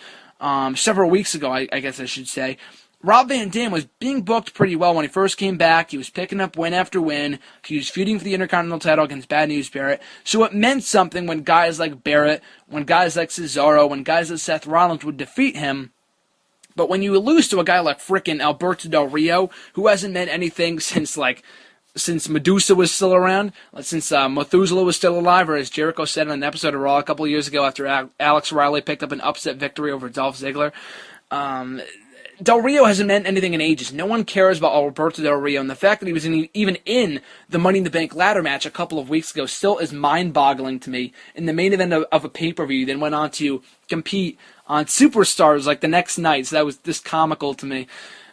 [SPEAKER 4] several weeks ago, I guess I should say. Rob Van Dam was being booked pretty well when he first came back. He was picking up win after win. He was feuding for the Intercontinental title against Bad News Barrett. So it meant something when guys like Barrett, when guys like Cesaro, when guys like Seth Rollins would defeat him. But when you lose to a guy like frickin' Alberto Del Rio, who hasn't meant anything since Medusa was still around, since Methuselah was still alive, or as Jericho said on an episode of Raw a couple of years ago after Alex Riley picked up an upset victory over Dolph Ziggler, Del Rio hasn't meant anything in ages. No one cares about Alberto Del Rio, and the fact that he was even in the Money in the Bank ladder match a couple of weeks ago still is mind-boggling to me. In the main event of a pay-per-view, then went on to compete on Superstars like the next night, so that was just comical to me.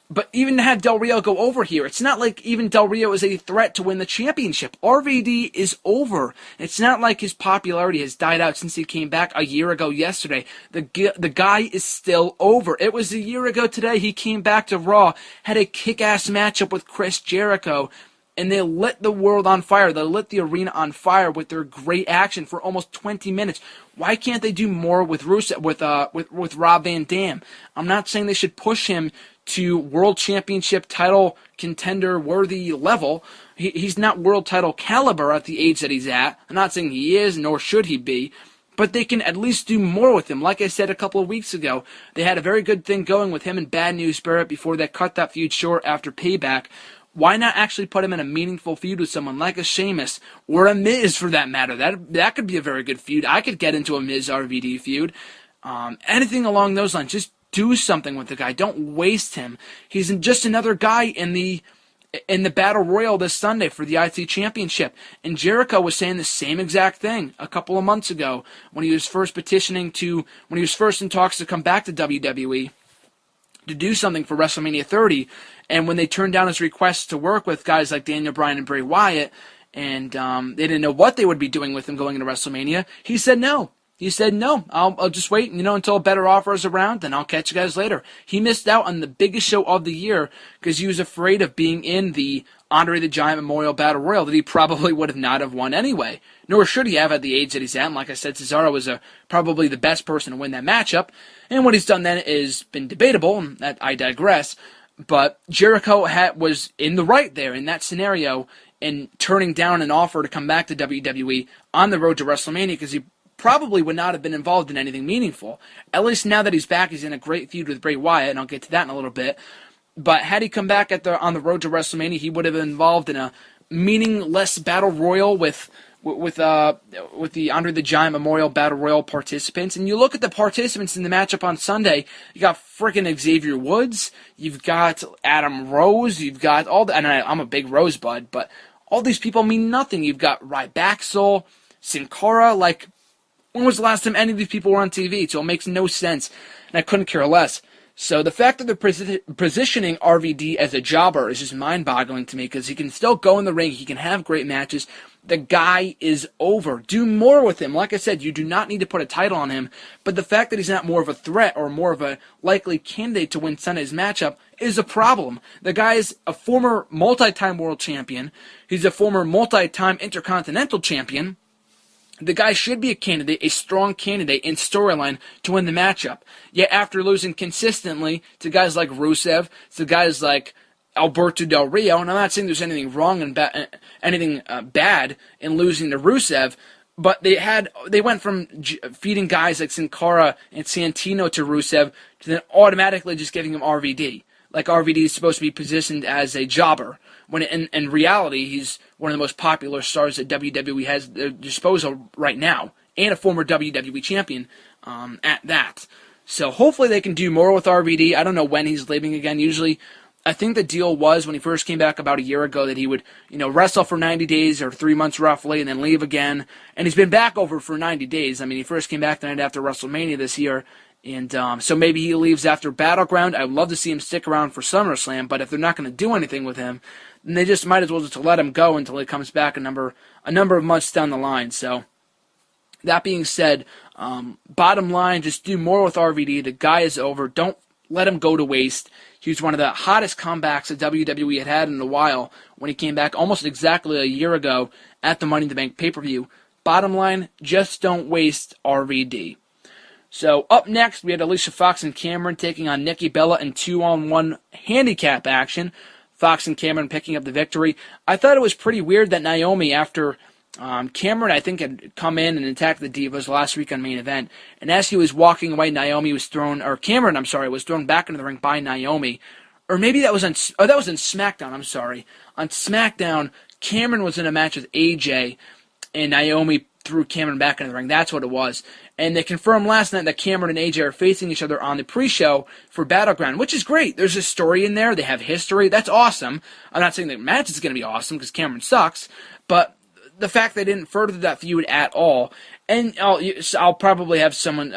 [SPEAKER 4] But even to have Del Rio go over here, it's not like even Del Rio is a threat to win the championship. RVD is over. It's not like his popularity has died out since he came back a year ago yesterday. The guy is still over. It was a year ago today he came back to Raw, had a kick-ass matchup with Chris Jericho, and they lit the world on fire. They lit the arena on fire with their great action for almost 20 minutes. Why can't they do more with Rusev, with Rob Van Dam? I'm not saying they should push him to world championship title contender worthy level. He's not world title caliber at the age that he's at. I'm not saying he is, nor should he be. But they can at least do more with him. Like I said a couple of weeks ago, they had a very good thing going with him and Bad News Barrett before they cut that feud short after Payback. Why not actually put him in a meaningful feud with someone like a Sheamus or a Miz for that matter? That could be a very good feud. I could get into a Miz RVD feud. Anything along those lines. Just do something with the guy. Don't waste him. He's just another guy in the Battle Royal this Sunday for the IC Championship. And Jericho was saying the same exact thing a couple of months ago when he was first when he was first in talks to come back to WWE to do something for WrestleMania 30. And when they turned down his request to work with guys like Daniel Bryan and Bray Wyatt, and they didn't know what they would be doing with him going into WrestleMania, he said no. He said, no, I'll just wait, until a better offer is around, then I'll catch you guys later. He missed out on the biggest show of the year because he was afraid of being in the Andre the Giant Memorial Battle Royal that he probably would have not have won anyway. Nor should he have at the age that he's at. And like I said, Cesaro was probably the best person to win that matchup. And what he's done then has been debatable, and that I digress. But Jericho was in the right there in that scenario in turning down an offer to come back to WWE on the road to WrestleMania because he probably would not have been involved in anything meaningful. At least now that he's back, he's in a great feud with Bray Wyatt, and I'll get to that in a little bit. But had he come back on the road to WrestleMania, he would have been involved in a meaningless battle royal with the Andre the Giant Memorial Battle Royal participants. And you look at the participants in the matchup on Sunday, you got freaking Xavier Woods, you've got Adam Rose, you've got and I'm a big Rosebud, but all these people mean nothing. You've got Ryback, Sin Cara, when was the last time any of these people were on TV? So it makes no sense, and I couldn't care less. So the fact that they're positioning RVD as a jobber is just mind-boggling to me because he can still go in the ring, he can have great matches. The guy is over. Do more with him. Like I said, you do not need to put a title on him, but the fact that he's not more of a threat or more of a likely candidate to win Sunday's matchup is a problem. The guy is a former multi-time world champion. He's a former multi-time intercontinental champion. The guy should be a candidate, a strong candidate in storyline to win the matchup. Yet after losing consistently to guys like Rusev, to guys like Alberto Del Rio, and I'm not saying there's anything wrong and anything bad in losing to Rusev, but they went from feeding guys like Sin Cara and Santino to Rusev to then automatically just giving him RVD. Like RVD is supposed to be positioned as a jobber, when in reality he's one of the most popular stars that WWE has at their disposal right now, and a former WWE champion at that. So hopefully they can do more with RVD. I don't know when he's leaving again. Usually, I think the deal was when he first came back about a year ago that he would, wrestle for 90 days or 3 months roughly and then leave again. And he's been back over for 90 days. I mean, he first came back the night after WrestleMania this year. And so maybe he leaves after Battleground. I'd love to see him stick around for SummerSlam, but if they're not going to do anything with him, then they just might as well just let him go until he comes back a number of months down the line. So that being said, bottom line, just do more with RVD. The guy is over. Don't let him go to waste. He was one of the hottest comebacks that WWE had in a while when he came back almost exactly a year ago at the Money in the Bank pay-per-view. Bottom line, just don't waste RVD. So up next, we had Alicia Fox and Cameron taking on Nikki Bella in 2-on-1 handicap action. Fox and Cameron picking up the victory. I thought it was pretty weird that Naomi, after Cameron, I think, had come in and attacked the Divas last week on Main Event, and as he was walking away, Cameron was thrown back into the ring by Naomi. Or maybe that was on SmackDown, I'm sorry. On SmackDown, Cameron was in a match with AJ, and Naomi threw Cameron back into the ring. That's what it was. And they confirmed last night that Cameron and AJ are facing each other on the pre-show for Battleground, which is great. There's a story in there. They have history. That's awesome. I'm not saying the match is going to be awesome because Cameron sucks, but the fact they didn't further that feud at all, and I'll probably have someone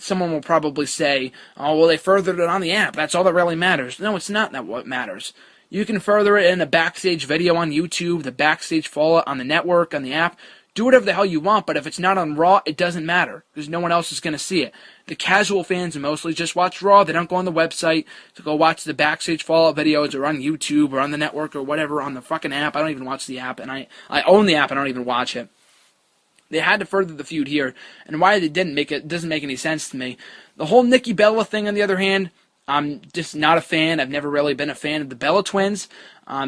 [SPEAKER 4] will probably say, oh, well, they furthered it on the app. That's all that really matters. No, it's not what matters. You can further it in a backstage video on YouTube, the backstage fallout on the network, on the app. Do whatever the hell you want, but if it's not on Raw, it doesn't matter, because no one else is going to see it. The casual fans mostly just watch Raw. They don't go on the website to go watch the backstage fallout videos, or on YouTube, or on the network, or whatever, on the fucking app. I don't even watch the app, and I own the app, and I don't even watch it. They had to further the feud here, and why they didn't make it doesn't make any sense to me. The whole Nikki Bella thing, on the other hand, I'm just not a fan. I've never really been a fan of the Bella twins.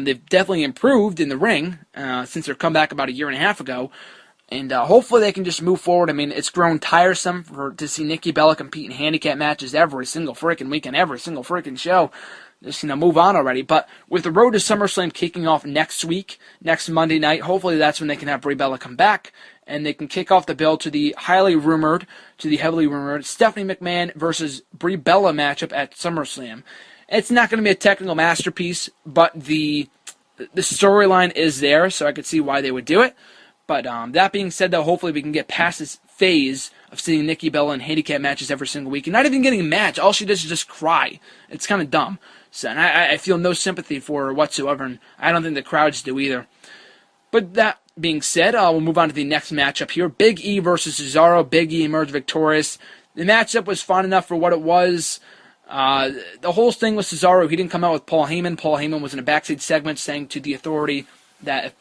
[SPEAKER 4] They've definitely improved in the ring since their comeback about a year and a half ago. And hopefully they can just move forward. I mean, it's grown tiresome to see Nikki Bella compete in handicap matches every single freaking weekend, every single freaking show. Just, move on already. But with the road to SummerSlam kicking off next week, next Monday night, hopefully that's when they can have Bray Bella come back, and they can kick off the build to the heavily rumored Stephanie McMahon versus Brie Bella matchup at SummerSlam. It's not going to be a technical masterpiece, but the storyline is there, so I could see why they would do it. But that being said, though, hopefully we can get past this phase of seeing Nikki Bella in handicap matches every single week, and not even getting a match. All she does is just cry. It's kind of dumb. So, and I feel no sympathy for her whatsoever, and I don't think the crowds do either. But that being said, we'll move on to the next matchup here. Big E versus Cesaro. Big E emerged victorious. The matchup was fun enough for what it was. The whole thing with Cesaro, he didn't come out with Paul Heyman. Paul Heyman was in a backstage segment saying to the Authority that if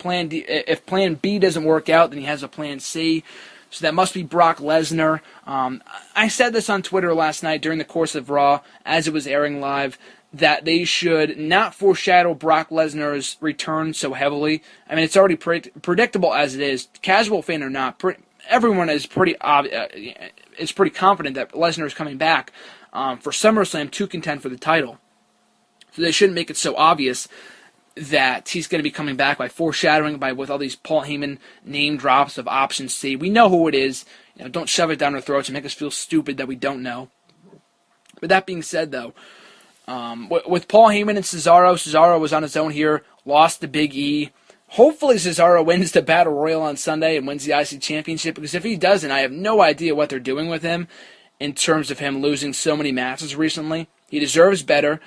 [SPEAKER 4] Plan B doesn't work out, then he has a Plan C. So that must be Brock Lesnar. I said this on Twitter last night during the course of Raw, as it was airing live, that they should not foreshadow Brock Lesnar's return so heavily. I mean, it's already predictable as it is. Casual fan or not, everyone is pretty confident that Lesnar is coming back for SummerSlam to contend for the title. So they shouldn't make it so obvious that he's going to be coming back by foreshadowing, with all these Paul Heyman name drops of Option C. We know who it is. Don't shove it down our throats and make us feel stupid that we don't know. But that being said, though, with Paul Heyman and Cesaro was on his own here, lost to Big E. Hopefully Cesaro wins the Battle Royal on Sunday and wins the IC Championship, because if he doesn't, I have no idea what they're doing with him in terms of him losing so many matches recently. He deserves better.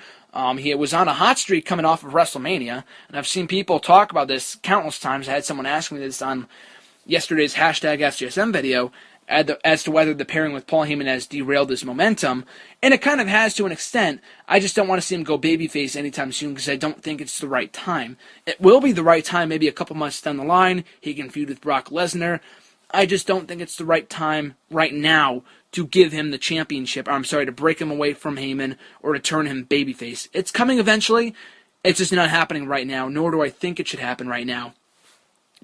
[SPEAKER 4] He was on a hot streak coming off of WrestleMania, and I've seen people talk about this countless times. I had someone ask me this on yesterday's #SGSM video as to whether the pairing with Paul Heyman has derailed his momentum, and it kind of has to an extent. I just don't want to see him go babyface anytime soon, because I don't think it's the right time. It will be the right time maybe a couple months down the line. He can feud with Brock Lesnar. I just don't think it's the right time right now to give him the championship, to break him away from Heyman or to turn him babyface. It's coming eventually. It's just not happening right now, nor do I think it should happen right now.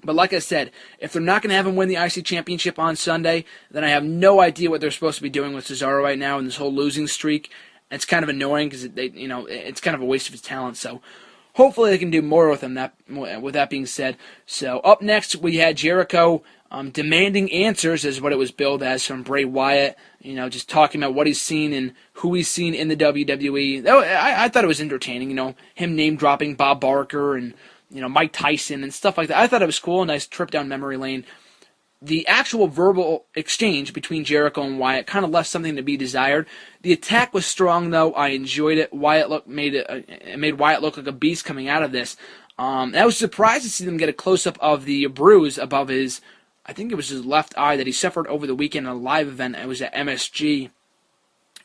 [SPEAKER 4] But like I said, if they're not going to have him win the IC Championship on Sunday, then I have no idea what they're supposed to be doing with Cesaro right now in this whole losing streak. It's kind of annoying because it's kind of a waste of his talent. So hopefully they can do more with him. With that being said, so up next we had Jericho demanding answers, is what it was billed as, from Bray Wyatt. Just talking about what he's seen and who he's seen in the WWE. I thought it was entertaining. Him name dropping Bob Barker and Mike Tyson and stuff like that. I thought it was cool. A nice trip down memory lane. The actual verbal exchange between Jericho and Wyatt kind of left something to be desired. The attack was strong, though. I enjoyed it. It made Wyatt look like a beast coming out of this. I was surprised to see them get a close-up of the bruise above his, I think it was his left eye, that he suffered over the weekend in a live event. It was at MSG. He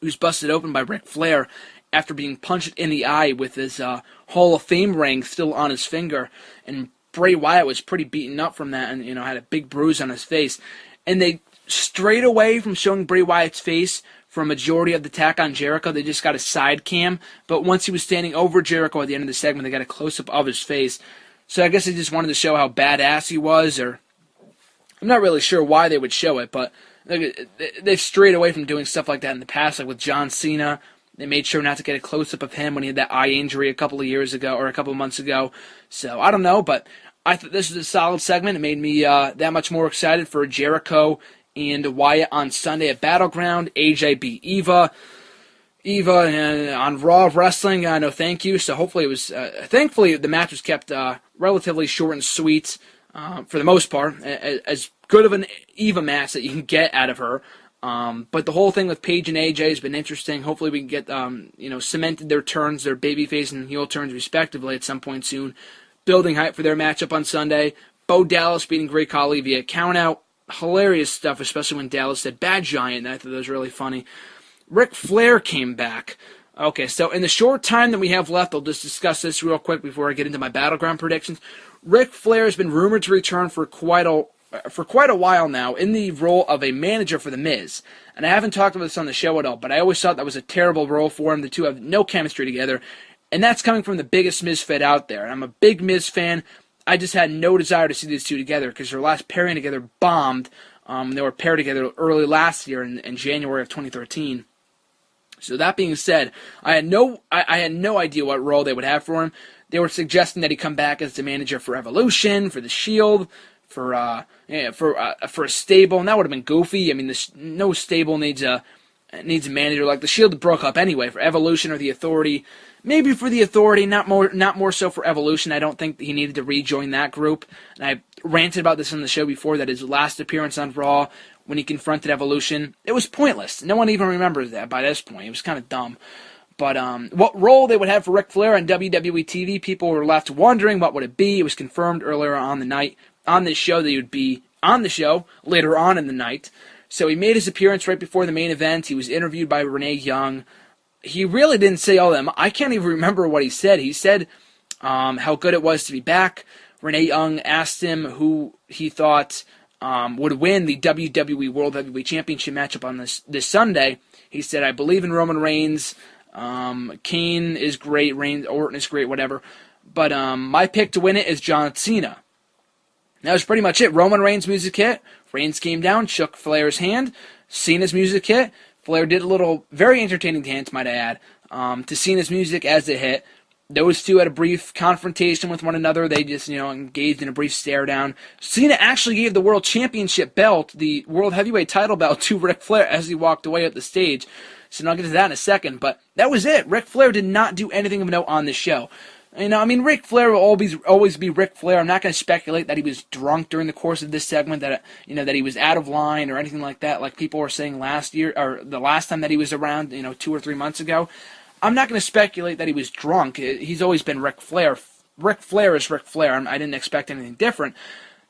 [SPEAKER 4] was busted open by Ric Flair after being punched in the eye with his Hall of Fame ring still on his finger. And Bray Wyatt was pretty beaten up from that and, had a big bruise on his face. And they strayed away from showing Bray Wyatt's face for a majority of the attack on Jericho. They just got a side cam, but once he was standing over Jericho at the end of the segment, they got a close-up of his face. So I guess they just wanted to show how badass he was, or I'm not really sure why they would show it, but they've strayed away from doing stuff like that in the past, like with John Cena. They made sure not to get a close-up of him when he had that eye injury a couple of months ago. So I don't know, but I thought this was a solid segment. It made me that much more excited for Jericho and Wyatt on Sunday at Battleground. AJ beat Eva on Raw Wrestling. No thank you. So hopefully it was. Thankfully the match was kept relatively short and sweet for the most part. As good of an Eva match that you can get out of her. But the whole thing with Paige and AJ has been interesting. Hopefully we can get cemented their turns, their babyface and heel turns respectively at some point soon. Building hype for their matchup on Sunday. Bo Dallas beating Great Khali via countout. Hilarious stuff, especially when Dallas said bad giant, and I thought that was really funny. Ric Flair came back. Okay, so in the short time that we have left, I'll just discuss this real quick before I get into my Battleground predictions. Ric Flair has been rumored to return for quite a while now in the role of a manager for The Miz. And I haven't talked about this on the show at all, but I always thought that was a terrible role for him. The two have no chemistry together. And that's coming from the biggest Miz fan out there. I'm a big Miz fan. I just had no desire to see these two together because their last pairing together bombed. They were paired together early last year in January of 2013. So that being said, I had no idea what role they would have for him. They were suggesting that he come back as the manager for Evolution, for the Shield, for a stable, and that would have been goofy. I mean, no stable needs a manager. Like the Shield broke up anyway. For Evolution or the Authority, maybe for the Authority, not more so for Evolution. I don't think he needed to rejoin that group. And I ranted about this on the show before, that his last appearance on Raw, when he confronted Evolution, it was pointless. No one even remembers that by this point. It was kind of dumb. But what role they would have for Ric Flair on WWE TV, people were left wondering what would it be. It was confirmed earlier on the night on this show that he would be on the show later on in the night. So he made his appearance right before the main event. He was interviewed by Renee Young. He really didn't say all that. I can't even remember what he said. He said how good it was to be back. Renee Young asked him who he thought would win the WWE World Heavyweight Championship matchup on this Sunday. He said, I believe in Roman Reigns. Kane is great. Orton is great, whatever. But my pick to win it is John Cena. That was pretty much it. Roman Reigns' music hit. Reigns came down, shook Flair's hand. Cena's music hit. Flair did a little, very entertaining dance, might I add, to Cena's music as it hit. Those two had a brief confrontation with one another. They just, engaged in a brief stare down. Cena actually gave the World Championship belt, the World Heavyweight Title Belt, to Ric Flair as he walked away up the stage. So I'll get to that in a second. But that was it. Ric Flair did not do anything of note on the show. Ric Flair will always be Ric Flair. I'm not going to speculate that he was drunk during the course of this segment, that he was out of line or anything like that, like people were saying last year, or the last time that he was around, 2 or 3 months ago. I'm not going to speculate that he was drunk. He's always been Ric Flair. Ric Flair is Ric Flair. I didn't expect anything different.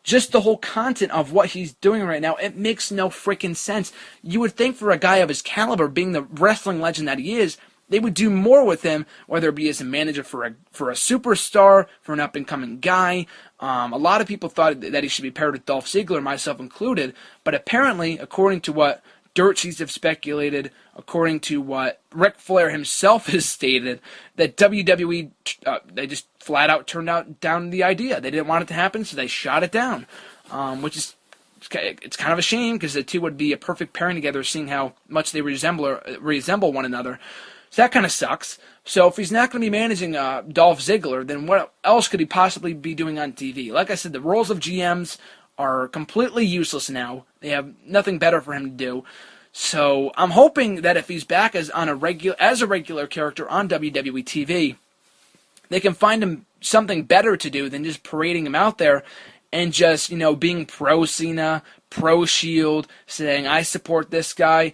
[SPEAKER 4] Just the whole content of what he's doing right now, it makes no freaking sense. You would think for a guy of his caliber, being the wrestling legend that he is, they would do more with him, whether it be as a manager for a superstar, for an up-and-coming guy. A lot of people thought that he should be paired with Dolph Ziggler, myself included. But apparently, according to what dirt sheets have speculated, according to what Ric Flair himself has stated, that WWE, they just flat out turned down the idea. They didn't want it to happen, so they shot it down, which is, it's kind of a shame because the two would be a perfect pairing together, seeing how much they resemble one another. So that kind of sucks. So if he's not going to be managing Dolph Ziggler, then what else could he possibly be doing on TV? Like I said, the roles of GMs are completely useless now. They have nothing better for him to do. So I'm hoping that if he's back as a regular character on WWE TV, they can find him something better to do than just parading him out there and just, being pro Cena, pro Shield, saying, I support this guy.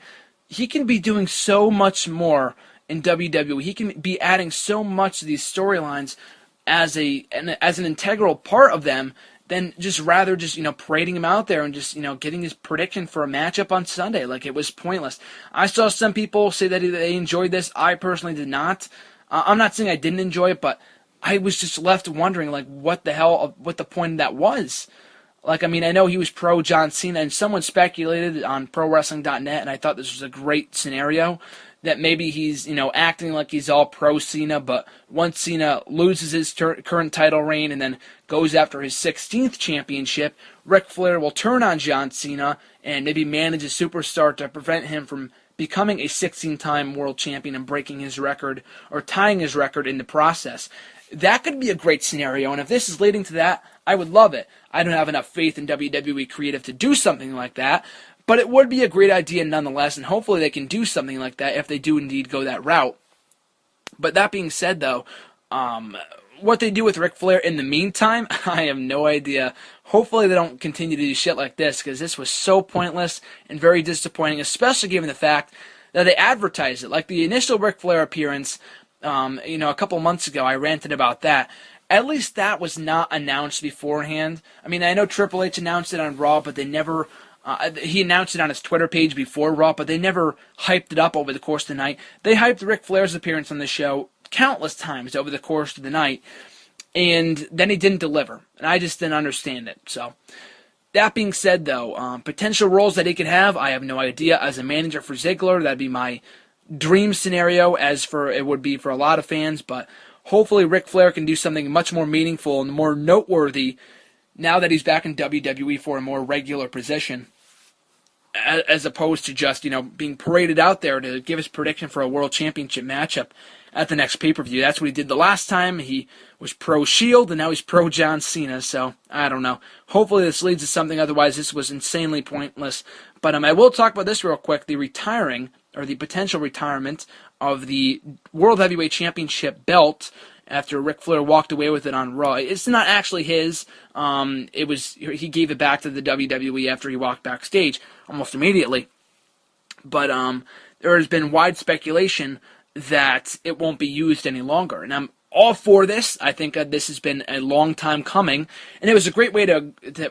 [SPEAKER 4] He can be doing so much more in WWE. He can be adding so much to these storylines as an integral part of them than just parading him out there and just, getting his prediction for a matchup on Sunday. Like, it was pointless. I saw some people say that they enjoyed this. I personally did not. I'm not saying I didn't enjoy it, but I was just left wondering, like, what the point of that was. Like, I mean, I know he was pro John Cena, and someone speculated on ProWrestling.net, and I thought this was a great scenario, that maybe he's, acting like he's all pro Cena, but once Cena loses his current title reign and then goes after his 16th championship, Ric Flair will turn on John Cena and maybe manage a superstar to prevent him from becoming a 16-time world champion and breaking his record or tying his record in the process. That could be a great scenario, and if this is leading to that, I would love it. I don't have enough faith in WWE Creative to do something like that, but it would be a great idea nonetheless, and hopefully they can do something like that if they do indeed go that route. But that being said, though, what they do with Ric Flair in the meantime, I have no idea. Hopefully they don't continue to do shit like this, because this was so pointless and very disappointing, especially given the fact that they advertised it. Like the initial Ric Flair appearance, a couple months ago, I ranted about that. At least that was not announced beforehand. I mean, I know Triple H announced it on Raw, but they never... he announced it on his Twitter page before Raw, but they never hyped it up over the course of the night. They hyped Ric Flair's appearance on the show countless times over the course of the night, and then he didn't deliver, and I just didn't understand it. So, that being said, though, potential roles that he could have, I have no idea. As a manager for Ziggler, that'd be my dream scenario, as for it would be for a lot of fans, but hopefully Ric Flair can do something much more meaningful and more noteworthy now that he's back in WWE for a more regular position, as opposed to just, being paraded out there to give his prediction for a World Championship matchup at the next pay-per-view. That's what he did the last time. He was pro-Shield, and now he's pro-John Cena, so I don't know. Hopefully this leads to something, otherwise this was insanely pointless. But I will talk about this real quick, the potential retirement of the World Heavyweight Championship belt after Ric Flair walked away with it on Raw. It's not actually his. He gave it back to the WWE after he walked backstage almost immediately. But there has been wide speculation that it won't be used any longer. And I'm all for this. I think this has been a long time coming, and it was a great way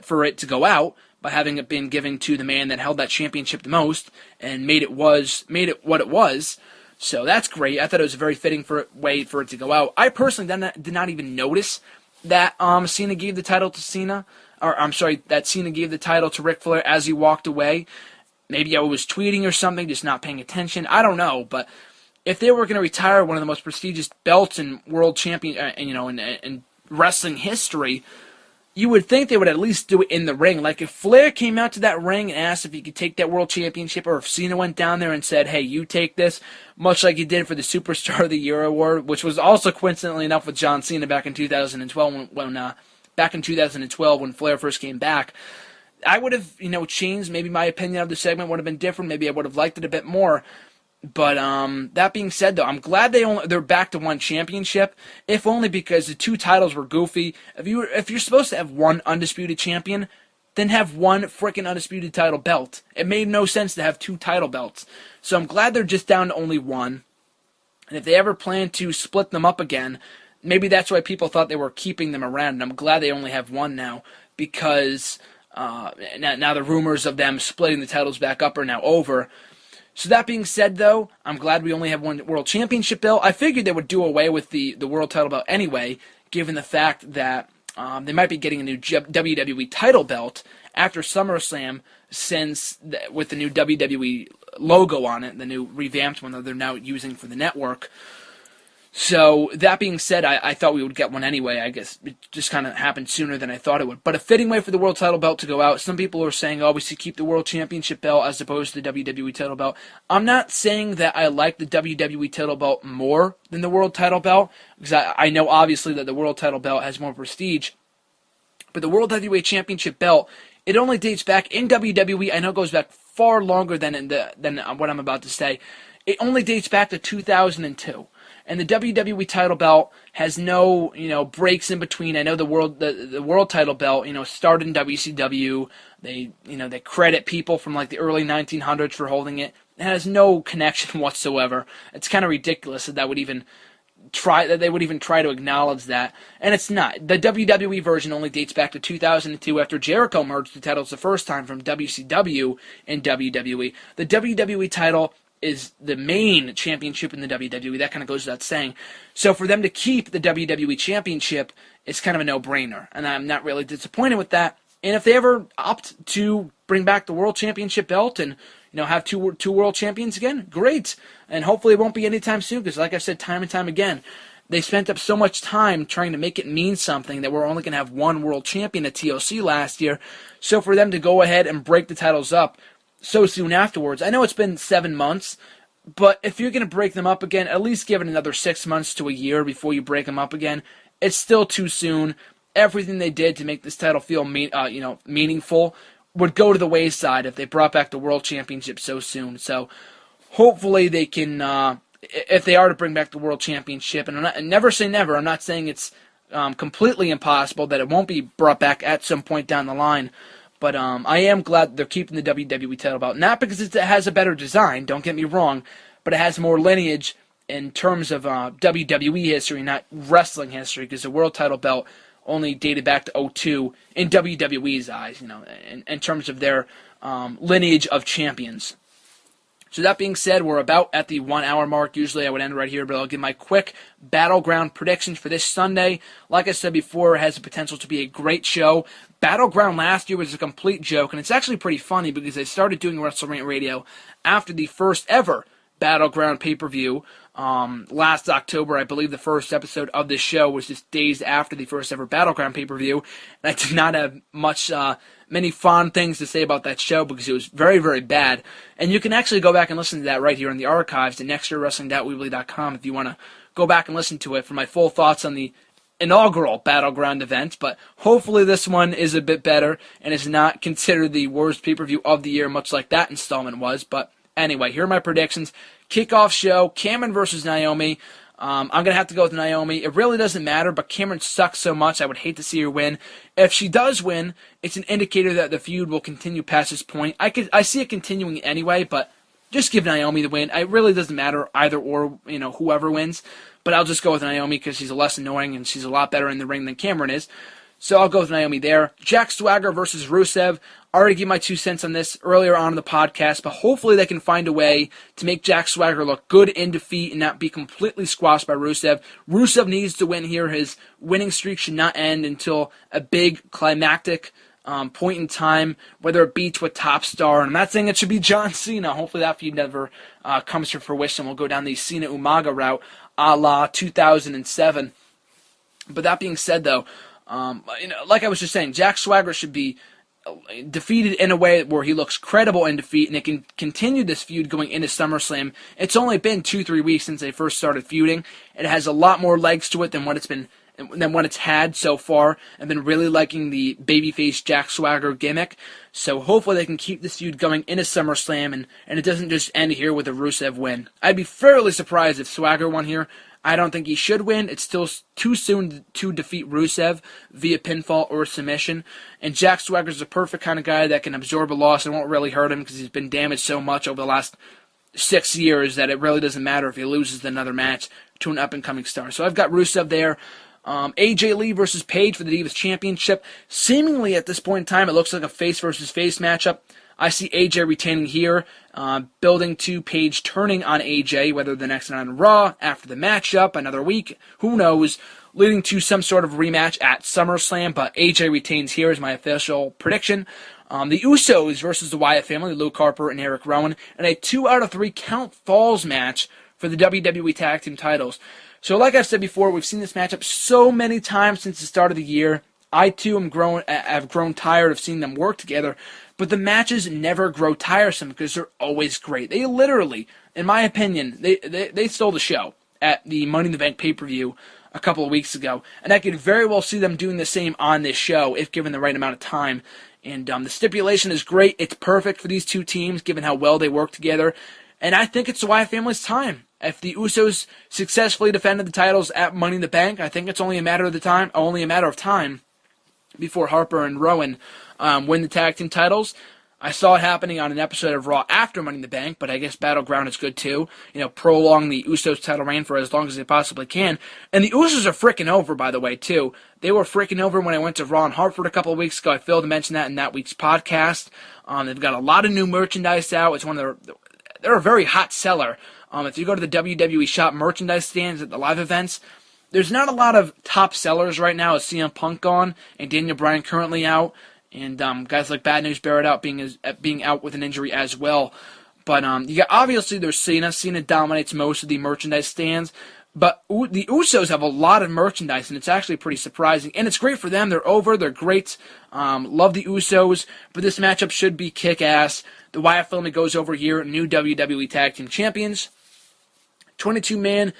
[SPEAKER 4] for it to go out by having it been given to the man that held that championship the most and made it what it was. So that's great. I thought it was a very fitting way for it to go out. I personally did not even notice that Cena gave the title to that Cena gave the title to Ric Flair as he walked away. Maybe I was tweeting or something, just not paying attention. I don't know, but if they were going to retire one of the most prestigious belts in world champion, in wrestling history, you would think they would at least do it in the ring. Like if Flair came out to that ring and asked if he could take that world championship, or if Cena went down there and said, "Hey, you take this," much like he did for the Superstar of the Year award, which was also coincidentally enough with John Cena back in 2012 when Flair first came back. I would have, changed. Maybe my opinion of the segment would have been different. Maybe I would have liked it a bit more. But that being said, though, I'm glad they're back to one championship, if only because the two titles were goofy. If you're supposed to have one undisputed champion, then have one freaking undisputed title belt. It made no sense to have two title belts. So I'm glad they're just down to only one. And if they ever plan to split them up again, maybe that's why people thought they were keeping them around. And I'm glad they only have one now, because now the rumors of them splitting the titles back up are now over. So that being said, though, I'm glad we only have one World Championship belt. I figured they would do away with the World Title Belt anyway, given the fact that they might be getting a new WWE Title Belt after SummerSlam, with the new WWE logo on it, the new revamped one that they're now using for the network. So, that being said, I thought we would get one anyway. I guess it just kind of happened sooner than I thought it would. But a fitting way for the World Title Belt to go out. Some people are saying, we should keep the World Championship belt as opposed to the WWE Title Belt. I'm not saying that I like the WWE Title Belt more than the World Title Belt, because I know obviously that the World Title Belt has more prestige. But the World Heavyweight Championship belt, it only dates back in WWE. I know it goes back far longer than what I'm about to say. It only dates back to 2002. And the WWE title belt has no, breaks in between. I know the world title belt, started in WCW. They credit people from like the early 1900s for holding it. It has no connection whatsoever. It's kind of ridiculous that they would even try to acknowledge that. And it's not. The WWE version only dates back to 2002 after Jericho merged the titles the first time from WCW and WWE. The WWE title is the main championship in the WWE. That kind of goes without saying. So for them to keep the WWE championship, it's kind of a no-brainer. And I'm not really disappointed with that. And if they ever opt to bring back the World Championship belt and have two world champions again, great. And hopefully it won't be anytime soon, because like I said time and time again, they spent up so much time trying to make it mean something that we're only going to have one world champion at TLC last year. So for them to go ahead and break the titles up so soon afterwards, I know it's been 7 months, but if you're going to break them up again, at least give it another 6 months to a year before you break them up again. It's still too soon. Everything they did to make this title feel meaningful would go to the wayside if they brought back the World Championship so soon. So hopefully they can, if they are to bring back the World Championship, and never say never, I'm not saying it's completely impossible that it won't be brought back at some point down the line, but I am glad they're keeping the WWE title belt. Not because it has a better design, don't get me wrong, but it has more lineage in terms of WWE history, not wrestling history, because the World title belt only dated back to 2002 in WWE's eyes, in terms of their lineage of champions. So that being said, we're about at the 1 hour mark. Usually I would end right here, but I'll give my quick Battleground predictions for this Sunday. Like I said before, it has the potential to be a great show. Battleground last year was a complete joke, and it's actually pretty funny because they started doing WrestleRant Radio after the first ever Battleground pay-per-view. Last October, I believe the first episode of this show was just days after the first ever Battleground pay-per-view, and I did not have many fond things to say about that show because it was very, very bad. And you can actually go back and listen to that right here in the archives at nextyearwrestling.weebly.com if you want to go back and listen to it for my full thoughts on the inaugural Battleground event. But hopefully this one is a bit better and is not considered the worst pay-per-view of the year, much like that installment was. But anyway, here are my predictions. Kickoff show, Cameron versus Naomi. I'm going to have to go with Naomi. It really doesn't matter, but Cameron sucks so much, I would hate to see her win. If she does win, it's an indicator that the feud will continue past this point. I see it continuing anyway, but just give Naomi the win. It really doesn't matter either or, whoever wins. But I'll just go with Naomi because she's less annoying and she's a lot better in the ring than Cameron is. So I'll go with Naomi there. Jack Swagger versus Rusev. I already gave my 2 cents on this earlier on in the podcast, but hopefully they can find a way to make Jack Swagger look good in defeat and not be completely squashed by Rusev. Rusev needs to win here. His winning streak should not end until a big climactic point in time, whether it be to a top star. And I'm not saying it should be John Cena. Hopefully that feud never comes to fruition. We'll go down the Cena-Umaga route a la 2007. But that being said, though, like I was just saying, Jack Swagger should be defeated in a way where he looks credible in defeat, and it can continue this feud going into SummerSlam. It's only been 2-3 weeks since they first started feuding. It has a lot more legs to it than what it's had so far. I've been really liking the babyface Jack Swagger gimmick, so hopefully they can keep this feud going into SummerSlam, and it doesn't just end here with a Rusev win. I'd be fairly surprised if Swagger won here. I don't think he should win. It's still too soon to defeat Rusev via pinfall or submission. And Jack Swagger's the perfect kind of guy that can absorb a loss and won't really hurt him because he's been damaged so much over the last 6 years that it really doesn't matter if he loses another match to an up-and-coming star. So I've got Rusev there. AJ Lee versus Paige for the Divas Championship. Seemingly at this point in time, it looks like a face versus face matchup. I see AJ retaining here, building to Paige turning on AJ, whether the next night on Raw, after the matchup, another week, who knows, leading to some sort of rematch at SummerSlam, but AJ retains here is my official prediction. The Usos versus the Wyatt family, Luke Harper and Eric Rowan, and a 2 out of 3 count falls match for the WWE Tag Team titles. So like I've said before, we've seen this matchup so many times since the start of the year. I too have grown tired of seeing them work together, but the matches never grow tiresome because they're always great. They literally, in my opinion, they stole the show at the Money in the Bank pay-per-view a couple of weeks ago, and I could very well see them doing the same on this show if given the right amount of time. And the stipulation is great. It's perfect for these two teams given how well they work together, and I think it's the Wyatt family's time. If the Usos successfully defended the titles at Money in the Bank, I think it's only a matter of time before Harper and Rowan win the tag team titles. I saw it happening on an episode of Raw after Money in the Bank, but I guess Battleground is good too. Prolong the Usos title reign for as long as they possibly can. And the Usos are freaking over, by the way, too. They were freaking over when I went to Raw in Hartford a couple of weeks ago. I failed to mention that in that week's podcast. They've got a lot of new merchandise out. They're a very hot seller. If you go to the WWE Shop merchandise stands at the live events, there's not a lot of top sellers right now with CM Punk gone and Daniel Bryan currently out. and guys like Bad News Barrett out being out with an injury as well. But obviously there's Cena. Cena dominates most of the merchandise stands. But the Usos have a lot of merchandise, and it's actually pretty surprising. And it's great for them. They're over. They're great. Love the Usos. But this matchup should be kick-ass. The Wyatt Family goes over here. New WWE Tag Team Champions. 22-man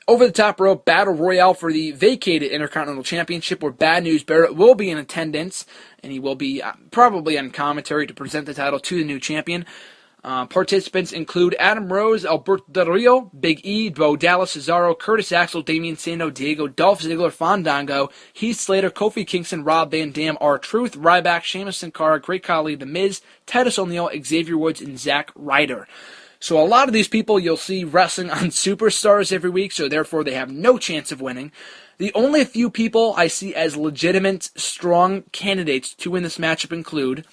[SPEAKER 4] over-the-top rope battle royale for the vacated Intercontinental Championship, where Bad News Barrett will be in attendance. And he will be probably on commentary to present the title to the new champion. Participants include Adam Rose, Alberto Del Rio, Big E, Bo Dallas, Cesaro, Curtis Axel, Damian Sandow, Diego, Dolph Ziggler, Fandango, Heath Slater, Kofi Kingston, Rob Van Dam, R-Truth, Ryback, Sheamus Sin Cara, Great Khali, The Miz, Titus O'Neil, Xavier Woods, and Zack Ryder. So a lot of these people you'll see wrestling on Superstars every week, so therefore they have no chance of winning. The only few people I see as legitimate, strong candidates to win this matchup include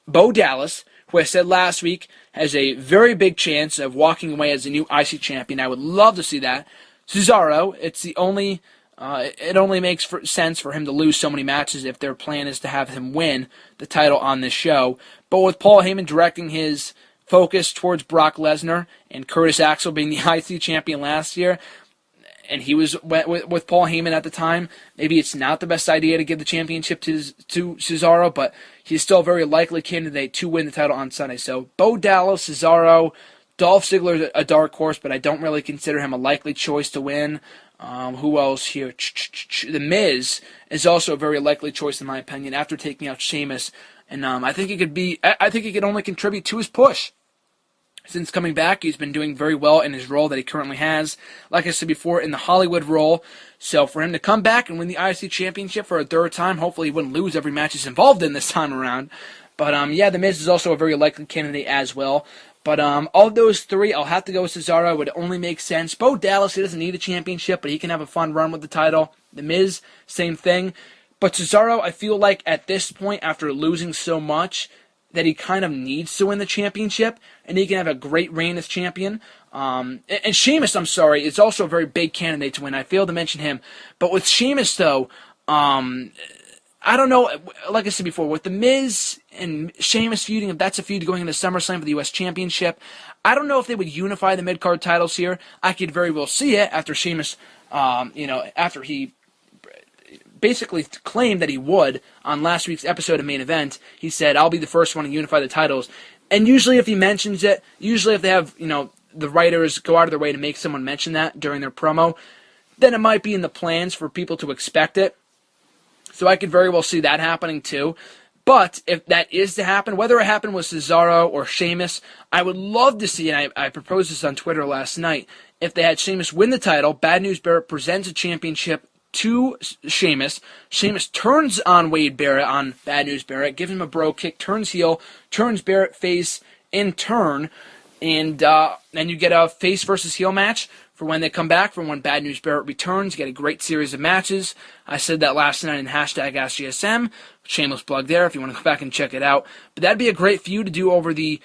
[SPEAKER 4] Bo Dallas, who I said last week has a very big chance of walking away as the new IC champion. I would love to see that. Cesaro, it only makes sense for him to lose so many matches if their plan is to have him win the title on this show. But with Paul Heyman directing his focus towards Brock Lesnar and Curtis Axel being the IC champion last year, and he was with Paul Heyman at the time, maybe it's not the best idea to give the championship to Cesaro, but he's still a very likely candidate to win the title on Sunday. So Bo Dallas, Cesaro, Dolph Ziggler, a dark horse, but I don't really consider him a likely choice to win. Who else here? The Miz is also a very likely choice in my opinion after taking out Sheamus, and I think he could only contribute to his push. Since coming back, he's been doing very well in his role that he currently has. Like I said before, in the Hollywood role. So for him to come back and win the IC Championship for a third time, hopefully he wouldn't lose every match he's involved in this time around. But The Miz is also a very likely candidate as well. But of those three, I'll have to go with Cesaro. It would only make sense. Bo Dallas, he doesn't need a championship, but he can have a fun run with the title. The Miz, same thing. But Cesaro, I feel like at this point, after losing so much, that he kind of needs to win the championship, and he can have a great reign as champion. And Sheamus, I'm sorry, is also a very big candidate to win. I failed to mention him. But with Sheamus, though, I don't know, like I said before, with The Miz and Sheamus feuding, if that's a feud going into SummerSlam for the U.S. Championship, I don't know if they would unify the mid-card titles here. I could very well see it after Sheamus, after he basically claimed that he would on last week's episode of Main Event. He said, I'll be the first one to unify the titles. And usually if he mentions it, usually if they have, the writers go out of their way to make someone mention that during their promo, then it might be in the plans for people to expect it. So I could very well see that happening too. But if that is to happen, whether it happened with Cesaro or Sheamus, I would love to see, and I proposed this on Twitter last night, if they had Sheamus win the title, Bad News Barrett presents a championship to Sheamus. Sheamus turns on Wade Barrett, on Bad News Barrett, gives him a bro kick, turns heel, turns Barrett face in turn, and then you get a face versus heel match for when they come back, from when Bad News Barrett returns. You get a great series of matches. I said that last night in #AskGSM. Shameless plug there if you want to go back and check it out. But that'd be a great feud to do over the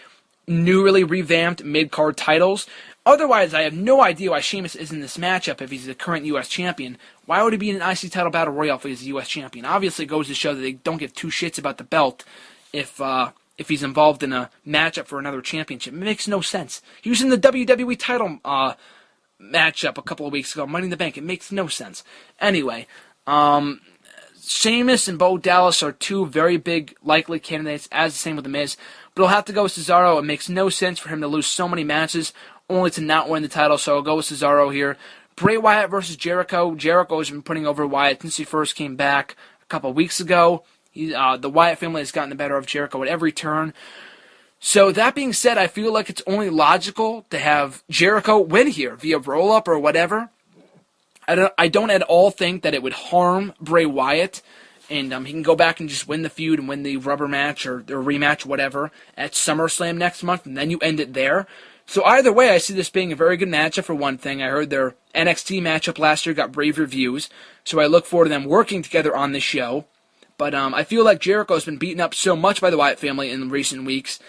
[SPEAKER 4] newly revamped mid-card titles. Otherwise, I have no idea why Sheamus is in this matchup if he's the current U.S. champion. Why would he be in an IC title battle royale if he's the U.S. champion? Obviously, it goes to show that they don't give two shits about the belt if he's involved in a matchup for another championship. It makes no sense. He was in the WWE title matchup a couple of weeks ago, Money in the Bank. It makes no sense. Anyway, Sheamus and Bo Dallas are two very big likely candidates, as the same with The Miz. But I'll have to go with Cesaro. It makes no sense for him to lose so many matches only to not win the title, so I'll go with Cesaro here. Bray Wyatt versus Jericho. Jericho has been putting over Wyatt since he first came back a couple of weeks ago. The Wyatt family has gotten the better of Jericho at every turn. So that being said, I feel like it's only logical to have Jericho win here via roll-up or whatever. I don't at all think that it would harm Bray Wyatt, and he can go back and just win the feud and win the rubber match or rematch, whatever, at SummerSlam next month, and then you end it there. So either way, I see this being a very good matchup for one thing. I heard their NXT matchup last year got rave reviews, so I look forward to them working together on this show. But I feel like Jericho's been beaten up so much by the Wyatt family in recent weeks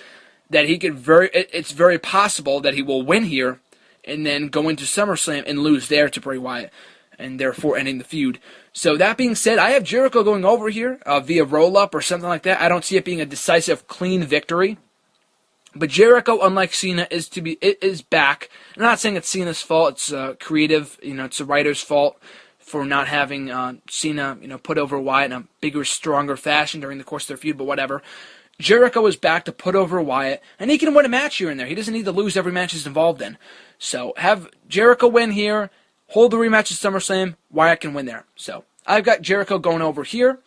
[SPEAKER 4] that it's very possible that he will win here and then go into SummerSlam and lose there to Bray Wyatt, and therefore ending the feud. So that being said, I have Jericho going over here via roll-up or something like that. I don't see it being a decisive, clean victory. But Jericho, unlike Cena, is back. I'm not saying it's Cena's fault. It's creative. It's the writer's fault for not having Cena, put over Wyatt in a bigger, stronger fashion during the course of their feud. But whatever. Jericho is back to put over Wyatt, and he can win a match here and there. He doesn't need to lose every match he's involved in. So have Jericho win here. Hold the rematch at SummerSlam. Wyatt can win there. So I've got Jericho going over here.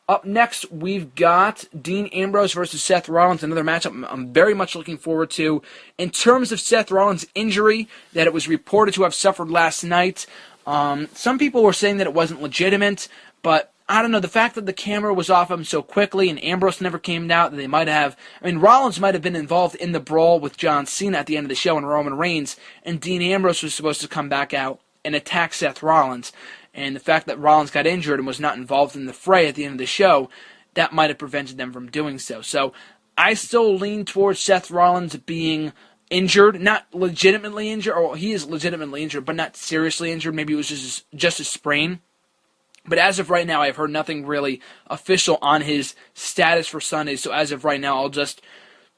[SPEAKER 4] Up next, we've got Dean Ambrose versus Seth Rollins, another matchup I'm very much looking forward to. In terms of Seth Rollins' injury that it was reported to have suffered last night, some people were saying that it wasn't legitimate, but I don't know, the fact that the camera was off him so quickly and Ambrose never came out, that they might have, Rollins might have been involved in the brawl with John Cena at the end of the show and Roman Reigns, and Dean Ambrose was supposed to come back out and attack Seth Rollins. And the fact that Rollins got injured and was not involved in the fray at the end of the show, that might have prevented them from doing so. So I still lean towards Seth Rollins being injured, not legitimately injured, or he is legitimately injured, but not seriously injured. Maybe it was just a sprain. But as of right now, I've heard nothing really official on his status for Sunday. So as of right now, I'll just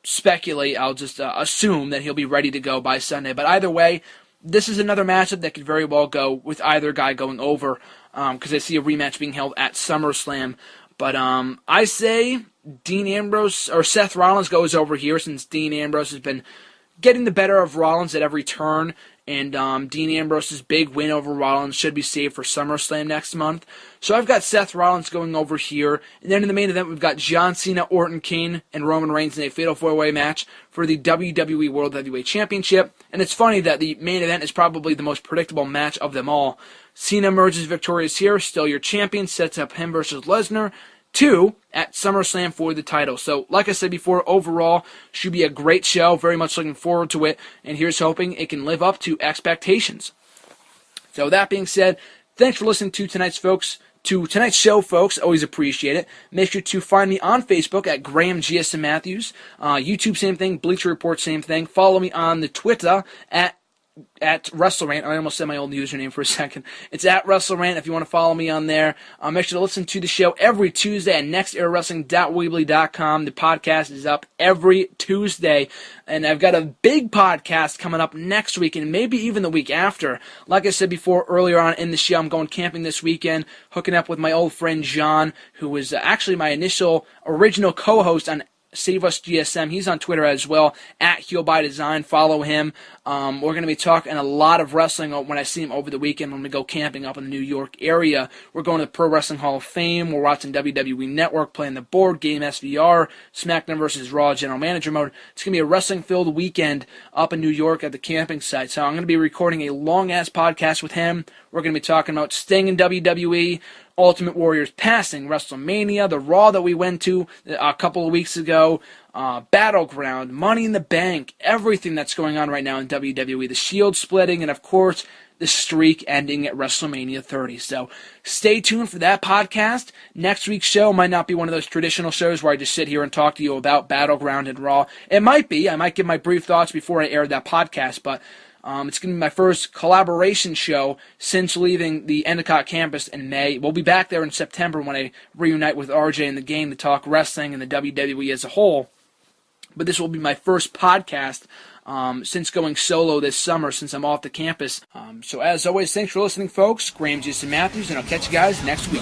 [SPEAKER 4] speculate. I'll just assume that he'll be ready to go by Sunday. But either way, this is another matchup that could very well go with either guy going over, because I see a rematch being held at SummerSlam. But I say Dean Ambrose or Seth Rollins goes over here, since Dean Ambrose has been getting the better of Rollins at every turn, and Dean Ambrose's big win over Rollins should be saved for SummerSlam next month. So I've got Seth Rollins going over here. And then in the main event, we've got John Cena, Orton, Kane, and Roman Reigns in a fatal four-way match for the WWE World Heavyweight Championship. And it's funny that the main event is probably the most predictable match of them all. Cena emerges victorious here, still your champion, sets up him versus Lesnar, 2 at SummerSlam for the title. So, like I said before, overall, should be a great show. Very much looking forward to it. And here's hoping it can live up to expectations. So, that being said, thanks for listening to tonight's show, folks. Always appreciate it. Make sure to find me on Facebook at Graham GSM Matthews. YouTube, same thing. Bleacher Report, same thing. Follow me on the Twitter at WrestleRant. I almost said my old username for a second. It's at WrestleRant if you want to follow me on there. Make sure to listen to the show every Tuesday at nextairawrestling.weebly.com. The podcast is up every Tuesday. And I've got a big podcast coming up next week and maybe even the week after. Like I said before earlier on in the show, I'm going camping this weekend, hooking up with my old friend John, who was actually my original co-host on Save Us GSM. He's on Twitter as well, at Heel by Design. Follow him. We're going to be talking a lot of wrestling when I see him over the weekend when we go camping up in the New York area. We're going to the Pro Wrestling Hall of Fame. We're watching WWE Network, playing the board game SVR, SmackDown vs. Raw General Manager mode. It's going to be a wrestling-filled weekend up in New York at the camping site. So I'm going to be recording a long-ass podcast with him. We're going to be talking about staying in WWE, Ultimate Warrior's passing, WrestleMania, the Raw that we went to a couple of weeks ago, Battleground, Money in the Bank, everything that's going on right now in WWE, the Shield splitting, and of course, the streak ending at WrestleMania 30. So stay tuned for that podcast. Next week's show might not be one of those traditional shows where I just sit here and talk to you about Battleground and Raw. It might be. I might give my brief thoughts before I air that podcast, but it's going to be my first collaboration show since leaving the Endicott campus in May. We'll be back there in September when I reunite with RJ and the gang to talk wrestling and the WWE as a whole. But this will be my first podcast since going solo this summer, since I'm off the campus. So as always, thanks for listening, folks. Graham Jason Matthews, and I'll catch you guys next week.